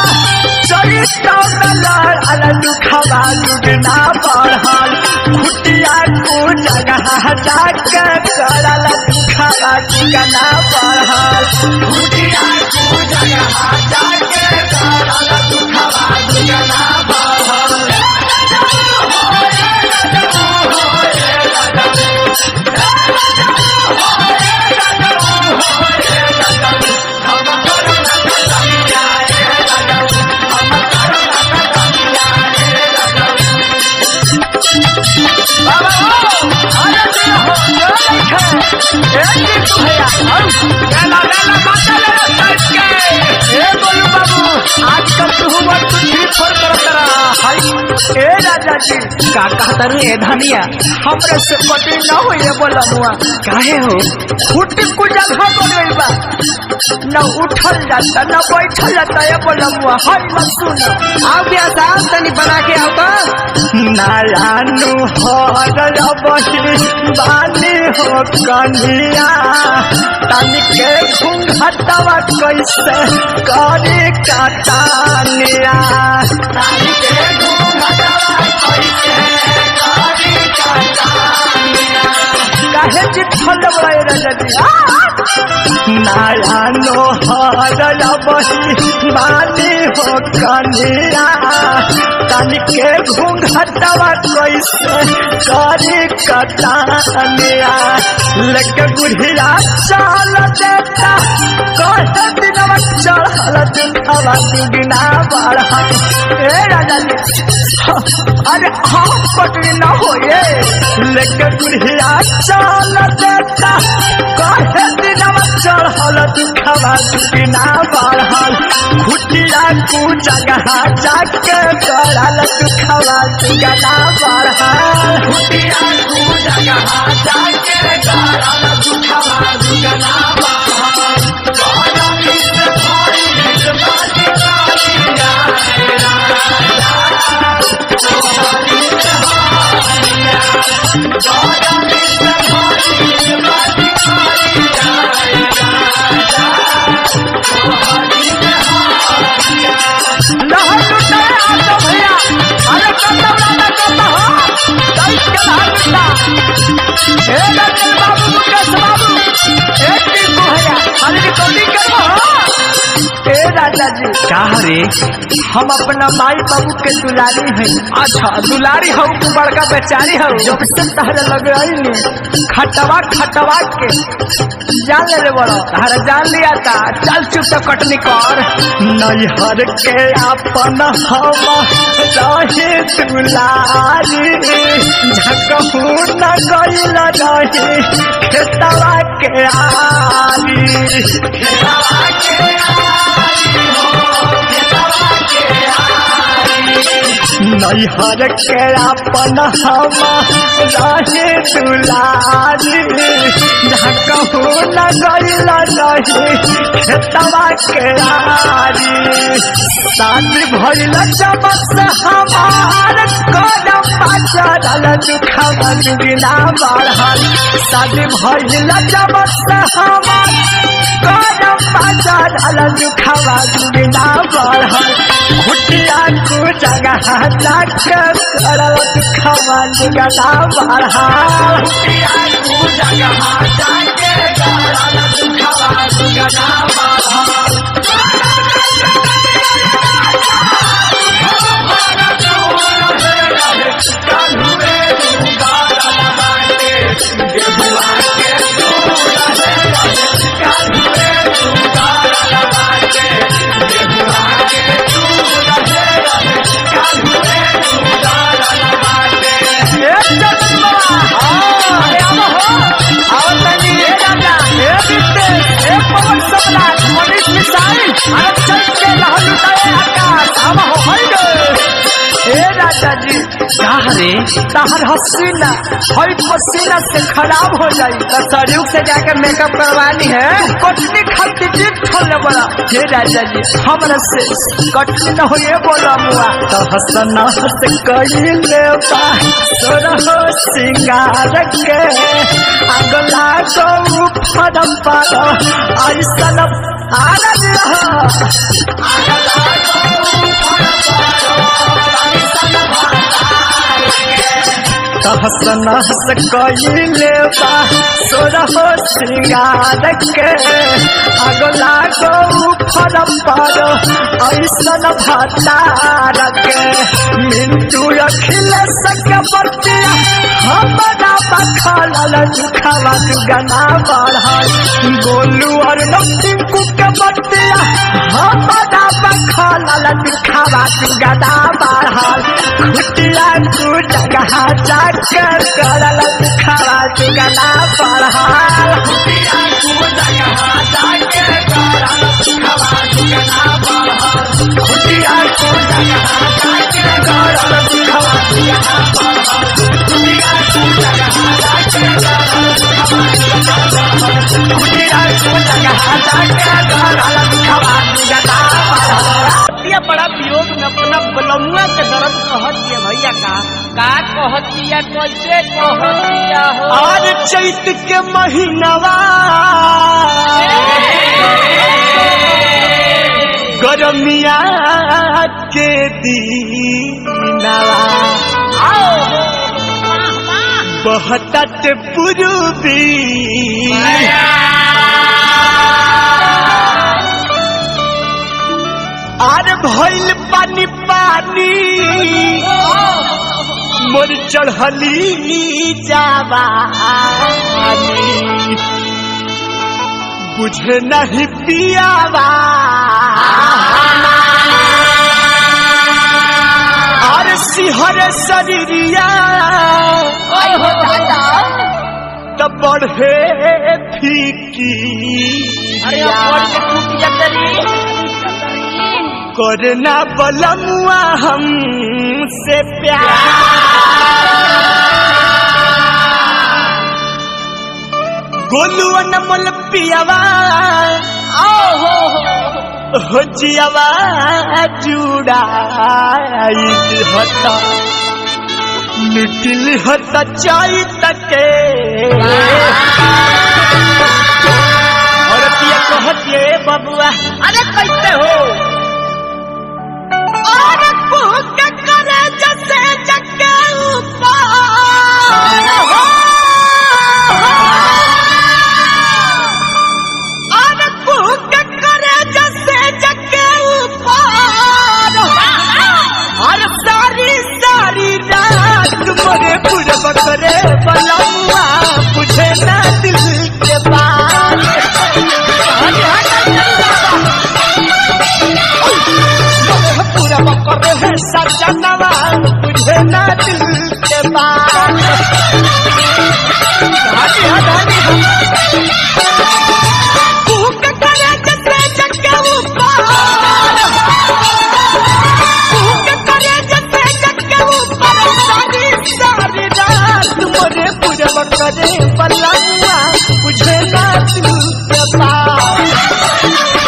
चैत में लड़ाला तू खावा दुगना बरहन खुटिया को जगह जाके गड़ला तू खावा दुगना बरहन खुटिया को जगह जाके गड़ला तू खावा दुगना बरहन आजकल राजा जी का कहता रे धनिया हमरे से पटी न हो ये बोलनुआ काहे हो फुट को जगह बन बा न उठल जाता न बैठल जाता ये बोलनुआ हर मत सुन आओ क्या साहब तनी बना के आओ तो नारायणु हर बही बानी हो कन्हिया तनी के घूंघटवा कैसे करे काटानिया तनी के घूंघटवा कैसे करे काटानिया काहे जिठल बड़े राजा नारायणु हर बही बानी हो कन्हिया तनी के घूंघटवा कैसे करे कटानिया लगे बुढ़िया चाल देता कहे दिनवा चढ़ल दुखवा दुगना बढ़ा ए राजा अरे हम पटरी न होए लगे बुढ़िया चाल देता कहे दिनवा चढ़ल दुखवा दुगना बढ़ल खुटिया को जगह जाके गड़ल दुखवा दुगना बढ़ल खुटिया को जगह जाके गड़ल दुखवा दुगना बढ़ल भैया अरे बाबू मुकेश बाबू राजा जी का रे हम अपना माई बाबू के दुलारी है। अच्छा दुलारी हो तू बड़का बेचारी हो जब से तहरे लग रही खटवा खटवा के जान ले बड़ो तहरे जान लिया था चल चुप तो कटनी कर नैहर के अपन हम रहे दुलारी झकहू न गइल रही खेतवा के आरी खेतवा के नैहर के अपन हम रहे दुलारी झकहू न गइल रही खेतवा के आरी शादी भइल जब से हमार कदम चढ़ल दुखवा दुगना बढ़ल शादी भइल जब से हमार कदम चढ़ल दुखवा दुगना बढ़ल खुटिया को जगह जाके गड़ल दुखवा दुगना बढ़ल खुटिया को जगह जाके ताहर हसीना हई पसीना से खराब हो जाई तो सलूक से जाके मेकअप करवानी है। कटनी खाती जीत खोलने वाला हे राजा जी हमरा से कटनी न हो ये बोला मुआ तो हसना हस कइले बा सोरहो सिंगार के अगला को फरम पर ऐसन आनंद रहा अगला को हसन हस कइले बा सोरहो श्रृंगार के अगला को फरम पर ऐसन भतार के मिंटू अखिल सके बतिया हमरा बखल दुखवा दुगना बढ़ल गोलू और टिंकू के बतिया हमरा बखल दुखवा दुगना बढ़ल खुटिया तू जगह जाकर करल दुखवा दुगना बढ़ल खुटिया तू जगह जाकर करल दुखवा दुगना बढ़ल खुटिया तू जगह जाकर करल दुखवा दुगना बढ़ल खुटिया तू जगह जाकर करल दुखवा दुगना बढ़ल खुटिया तू जगह जाकर करल दुखवा दुगना बढ़ल। बड़ा वियोग में अपना बलमुआ के दर्द कहतिया भैया का कहतिया कैसे कहतिया हो आज चैत के महीनवा गरमिया के दीनवा बहतात पूर्वी आर भइल पानी पानी मोर चढ़ली जावानी बुझे नहीं पियावा आर सिहर शरीरिया तब बढ़े फीकी करना बलमुआ हमसे प्यार गोलू अनमोल पियावा हो जियावा जुड़ाई हता निटिल हता चाई तके और पिया कहतिए बबुआ अरे कैसे हो करे जैसे जग ऊपर और करे जैसे जग ऊपर और सारी सारी रात मोरे पूरा करे बलमुआ बुझे ना दिल के बात पूरा करे है सजनवा तुझे ना दिल के बात भूख करे जैसे जग के ऊपर भूख करे जैसे जग के ऊपर सारी सारी रात मोरे पूरा करे बलमुआ तुझे ना दिल के बात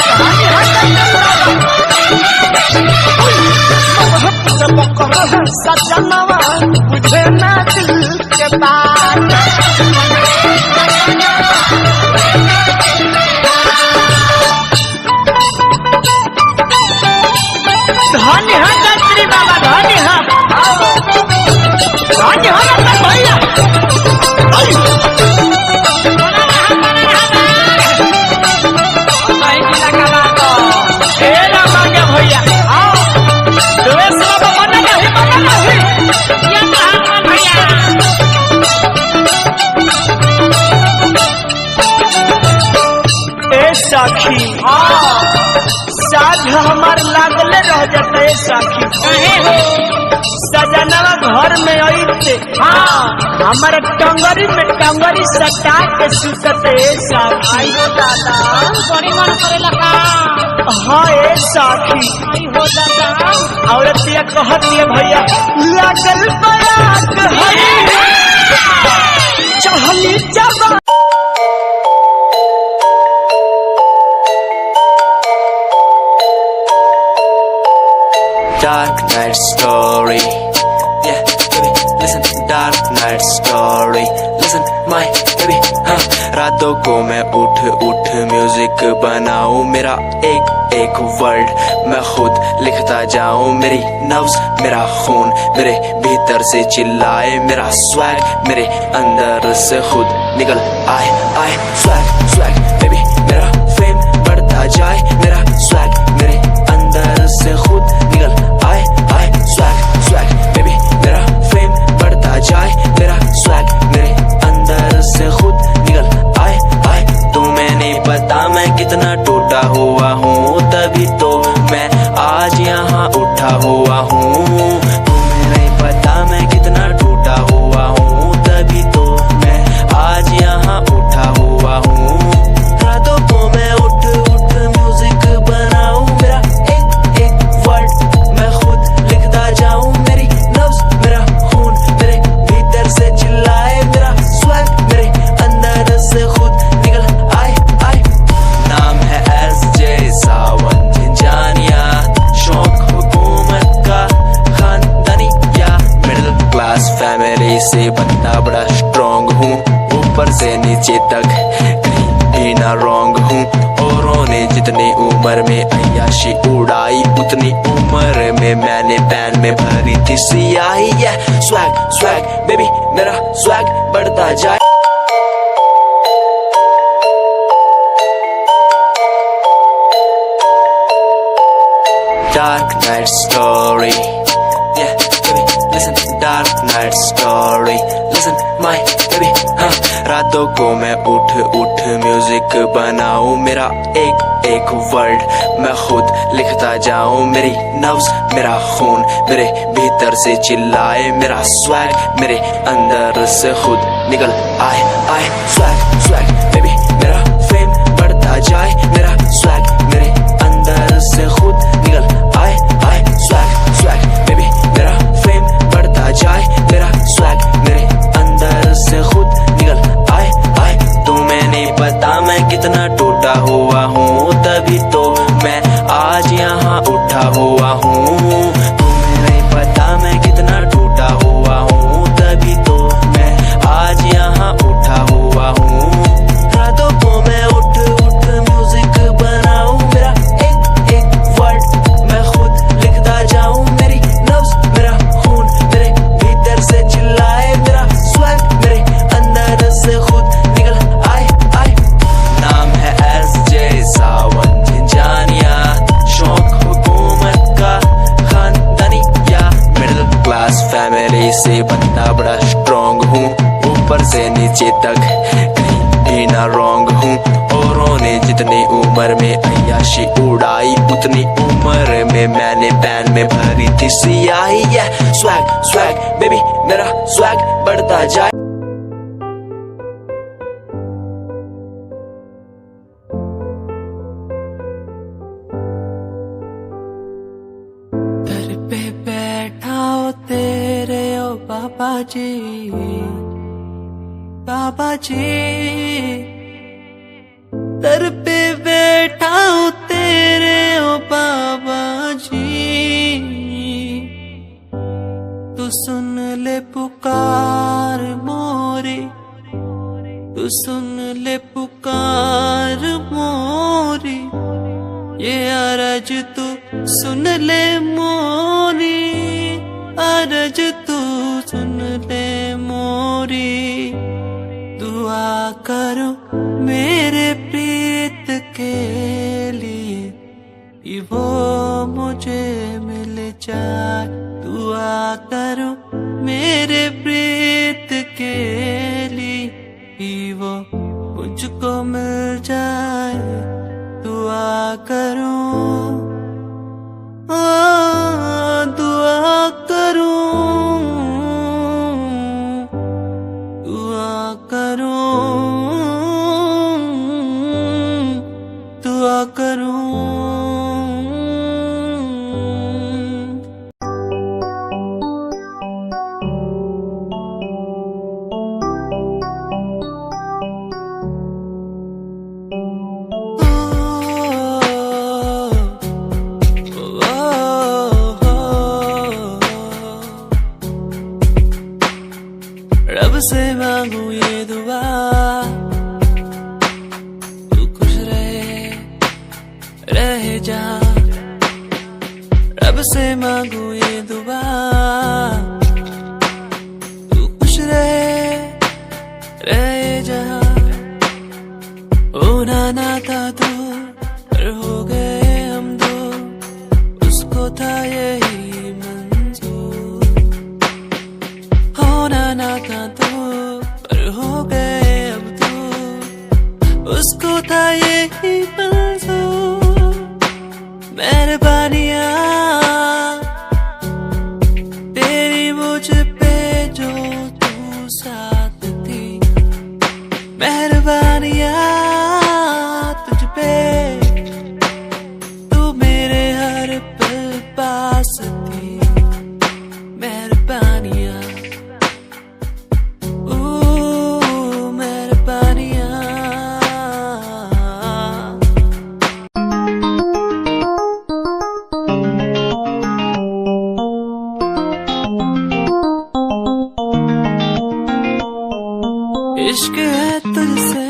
सजनवा बुझे ना दिल के बात धन्य है गायत्री बाबा धन्य है भैया हमार लागले रह जाते साखी। सजनवा घर में आईते हाँ हमारे टंगरी में टंगरी सटा के सुतते साखी। आई हो दादा बड़ी मन करे लगा। हाँ ए साखी आई हो दादा औरतिया कहती है भैया लागल बयाक हरी चहली जबा। Dark night story, yeah, baby, listen, dark night story, listen, my baby, हाँ, रातों को मैं उठ उठ म्यूजिक बनाऊं, मेरा एक एक वर्ड मैं खुद लिखता जाऊं, मेरी नब्ज मेरा खून मेरे भीतर से चिल्लाए, मेरा स्वैग मेरे अंदर से खुद निकल आए आए, स्वैग स्वैग बेबी मेरा फेम बढ़ता जाए, मेरा स्वैग मेरे अंदर से खुद निकल आए आए, स्वैग स्वैग बेबी मेरा फेम बढ़ता जाए, मेरा स्वैग मेरे अंदर से खुद निकल आए आए। तुम्हें नहीं पता मैं कितना टूटा हुआ हूँ, तभी तो मैं आज यहाँ उठा हुआ हूँ। तुम्हें नहीं पता मैं कितना टूटा हुआ हूँ, तभी तो मैं आज यहाँ उठा हुआ हूँ। रातों को मैं उठ उठ म्यूजिक बनाऊं, मेरा एक एक वर्ड मैं खुद लिखता जाऊं, मेरी नब्ज मेरा खून मेरे भीतर से चिल्लाए, मेरा स्वैग मेरे अंदर से खुद निकल आए आए। नाम है SJ सावन झिंझानिया, शौक हुकूमत का खानदानी या मिडिल क्लास फैमिली से बनता बड़ा स्ट्रॉन्ग हूँ, ऊपर से नीचे तक कहीं भी ना रॉन्ग हूँ। औरों ने जितनी उम्र में अय्याशी उड़ाई, उतनी उम्र में मैंने पैन में भरी थी सियाही। स्वैग स्वैग बेबी मेरा स्वैग बढ़ता जाए। Dark night story, yeah, baby, listen, dark night story, listen, my baby, हाँ, रातों को मैं उठ उठ म्यूजिक बनाऊं, मेरा एक एक वर्ड मैं खुद लिखता जाऊं, मेरी नब्ज मेरा खून मेरे भीतर से चिल्लाए, मेरा स्वैग मेरे अंदर से खुद निकल आए आए, स्वैग स्वैग बेबी मेरा फेम बढ़ता जाए, मेरा स्वैग मेरे अंदर से खुद निकल आए आए, स्वैग स्वैग बेबी मेरा फेम बढ़ता जाए, मेरा स्वैग मेरे अंदर से खुद निकल आए आए। तुम्हें नहीं पता मैं कितना टूटा हुआ हूँ, तभी तो मैं आज यहाँ उठा हुआ हूँ। तुम्हें नहीं पता मैं कितना टूटा हुआ हूँ, तभी तो मैं आज यहाँ उठा हुआ हूँ। रातों को मैं उठ उठ म्यूजिक बनाऊं, मेरा एक एक वर्ड मैं खुद लिखता जाऊं, मेरी नब्ज मेरा खून मेरे भीतर से चिल्लाए, मेरा स्वैग मेरे अंदर से खुद निकल आए आए। नाम है SJ सावन झिंझानिया, शौक हुकूमत का खानदानी या मिडिल क्लास फैमिली से बनता बड़ा स्ट्रॉन्ग हूँ, ऊपर से नीचे तक कहीं भी ना रॉन्ग हूँ। औरों ने जितनी उम्र में अय्याशी उड़ाई, उतनी उम्र में मैंने पैन में भरी थी सियाही। स्वैग स्वैग बेबी मेरा स्वैग बढ़ता जाए। दर पे बैठा हो तेरे ओ बाबा जी, बाबा जी दर पे बैठा हो तेरे ओ बाबा जी, तू सुन ले पुकार मोरी, तू सुन ले पुकार मोरी, ये अरज तू सुन ले मोरी, अरज तू सुन ले मोरी। दुआ करो मेरे प्रीत के लिए कि वो मुझे मिल जाए, दुआ करो मेरे प्रीत के लिए कि वो मुझको मिल जाए, दुआ करो से मांगू ये दुआ, तू खुश रहे जा। रब से मांगू ये दुआ, तू खुश रहे जा। होना ना था तू पर हो गए हम दो, उसको था यही मंजूर। होना ना था तू पर हो गए अब तू, उसको था यही मंजूर। मेहरबानियां तेरी मुझ पे जो तू साथ थी, मेहरबानियां तुझ पे तू मेरे हर पल पास थी। मेहरबानियां मेहरबानियां। इश्क है तुझसे,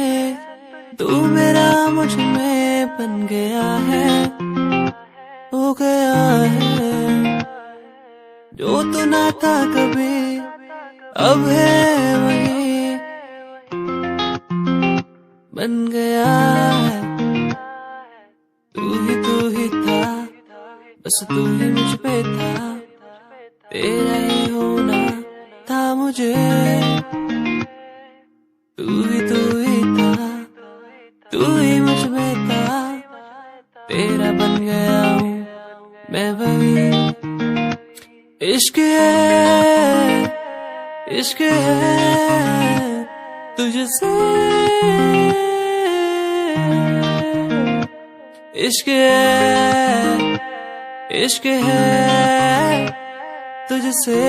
तू मेरा मुझ में बन गया है, हो गया है। जो तू ना था कभी अब है वही बन गया है। तू ही था, बस तू ही मुझ पे था, तेरा ही होना था मुझे। तू ही था, तू ही मुझ में था, तेरा बन गया हूँ मैं वही। इश्क है तुझसे, इश्क है तुझसे।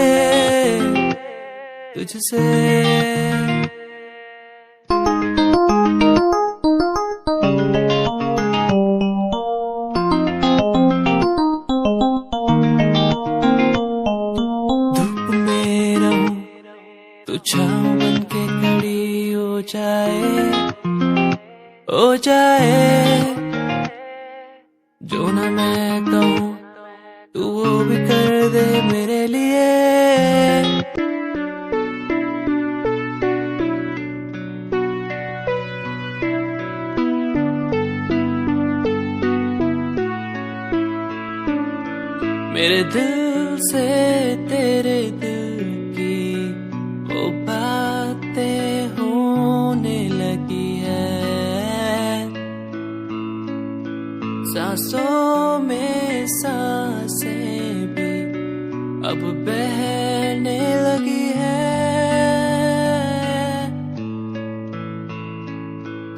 धूप में रहूं तू छाँव बन के खड़ी हो जाए। जो ना मैं कहूँ तू वो भी कर दे मेरे लिए। मेरे दिल से तेरे दिल की वो बातें होने लगी है, सांसों में सांसें भी अब बहने लगी है।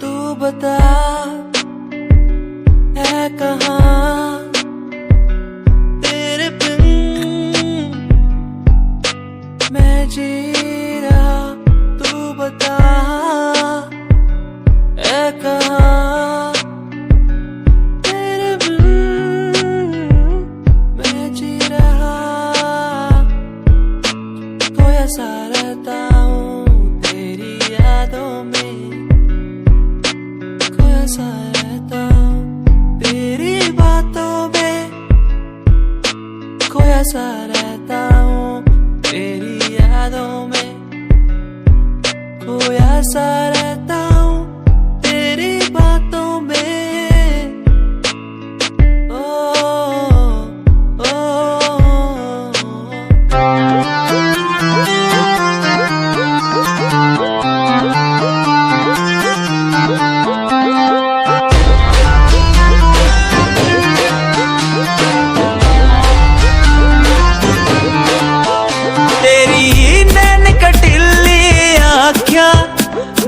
तू बता है कहाँ मैं जी रहा, तू बता है कहाँ तेरे बिन मैं जी रहा। खोया सा रहता हूँ तेरी यादों में, खोया सा रहता हूँ तेरी बातों में, खोया सा रहता हूँ तेरी यादों में, खोया सा रहता हूँ तेरी बातों में। ओ, ओ,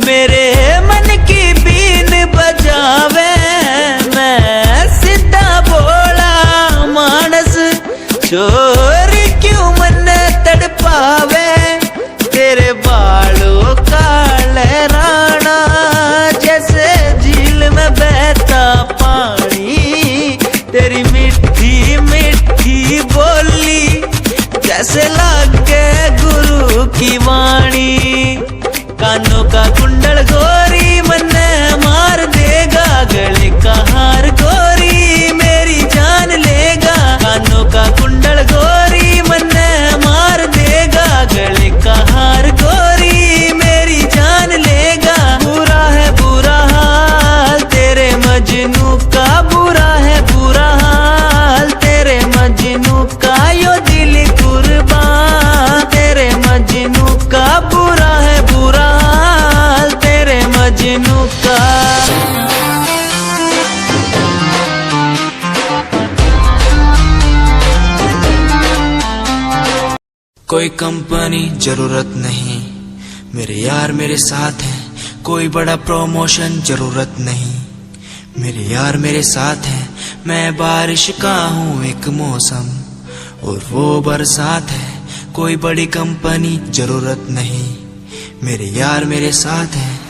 मेरे मन की बीन बजावे, मैं सीधा बोला मानस, चोरी क्यों मन तड़पावे। तेरे बालों का लहराना जैसे झील में बहता पानी, तेरी मीठी मीठी बोली जैसे लागे गुरु की वाणी। कोई कंपनी जरूरत नहीं, मेरे यार मेरे साथ हैं। कोई बड़ा प्रमोशन जरूरत नहीं, मेरे यार मेरे साथ हैं। मैं बारिश का हूँ एक मौसम और वो बरसात है। कोई बड़ी कंपनी जरूरत नहीं, मेरे यार मेरे साथ हैं।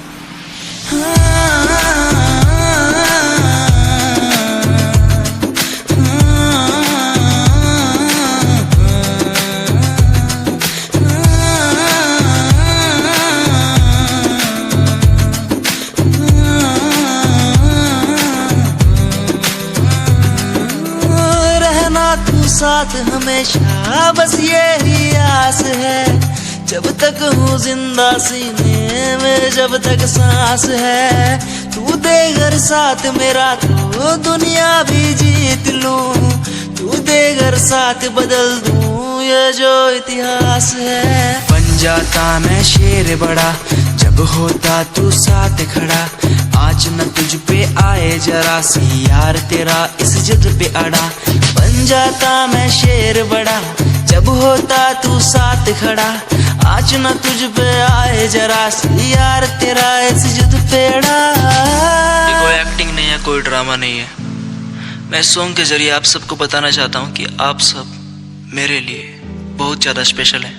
तू साथ हमेशा बस यही आस है, जब तक हूँ जिंदा सीने में जब तक सांस है। तू दे घर साथ मेरा तो दुनिया भी जीत लूं, तू दे घर साथ बदल दूं ये जो इतिहास है। बन जाता मैं शेर बड़ा जब होता तू साथ खड़ा। आज न तुझ पे आए जरा सी यार तेरा इस जिद पे अड़ा। बन जाता मैं शेर बड़ा जब होता तू साथ खड़ा। आज न तुझ पे आए जरा सी यार तेरा इस जिद पे अड़ा। ये कोई एक्टिंग नहीं है, कोई ड्रामा नहीं है। मैं सॉन्ग के जरिए आप सबको बताना चाहता हूँ कि आप सब मेरे लिए बहुत ज्यादा स्पेशल है।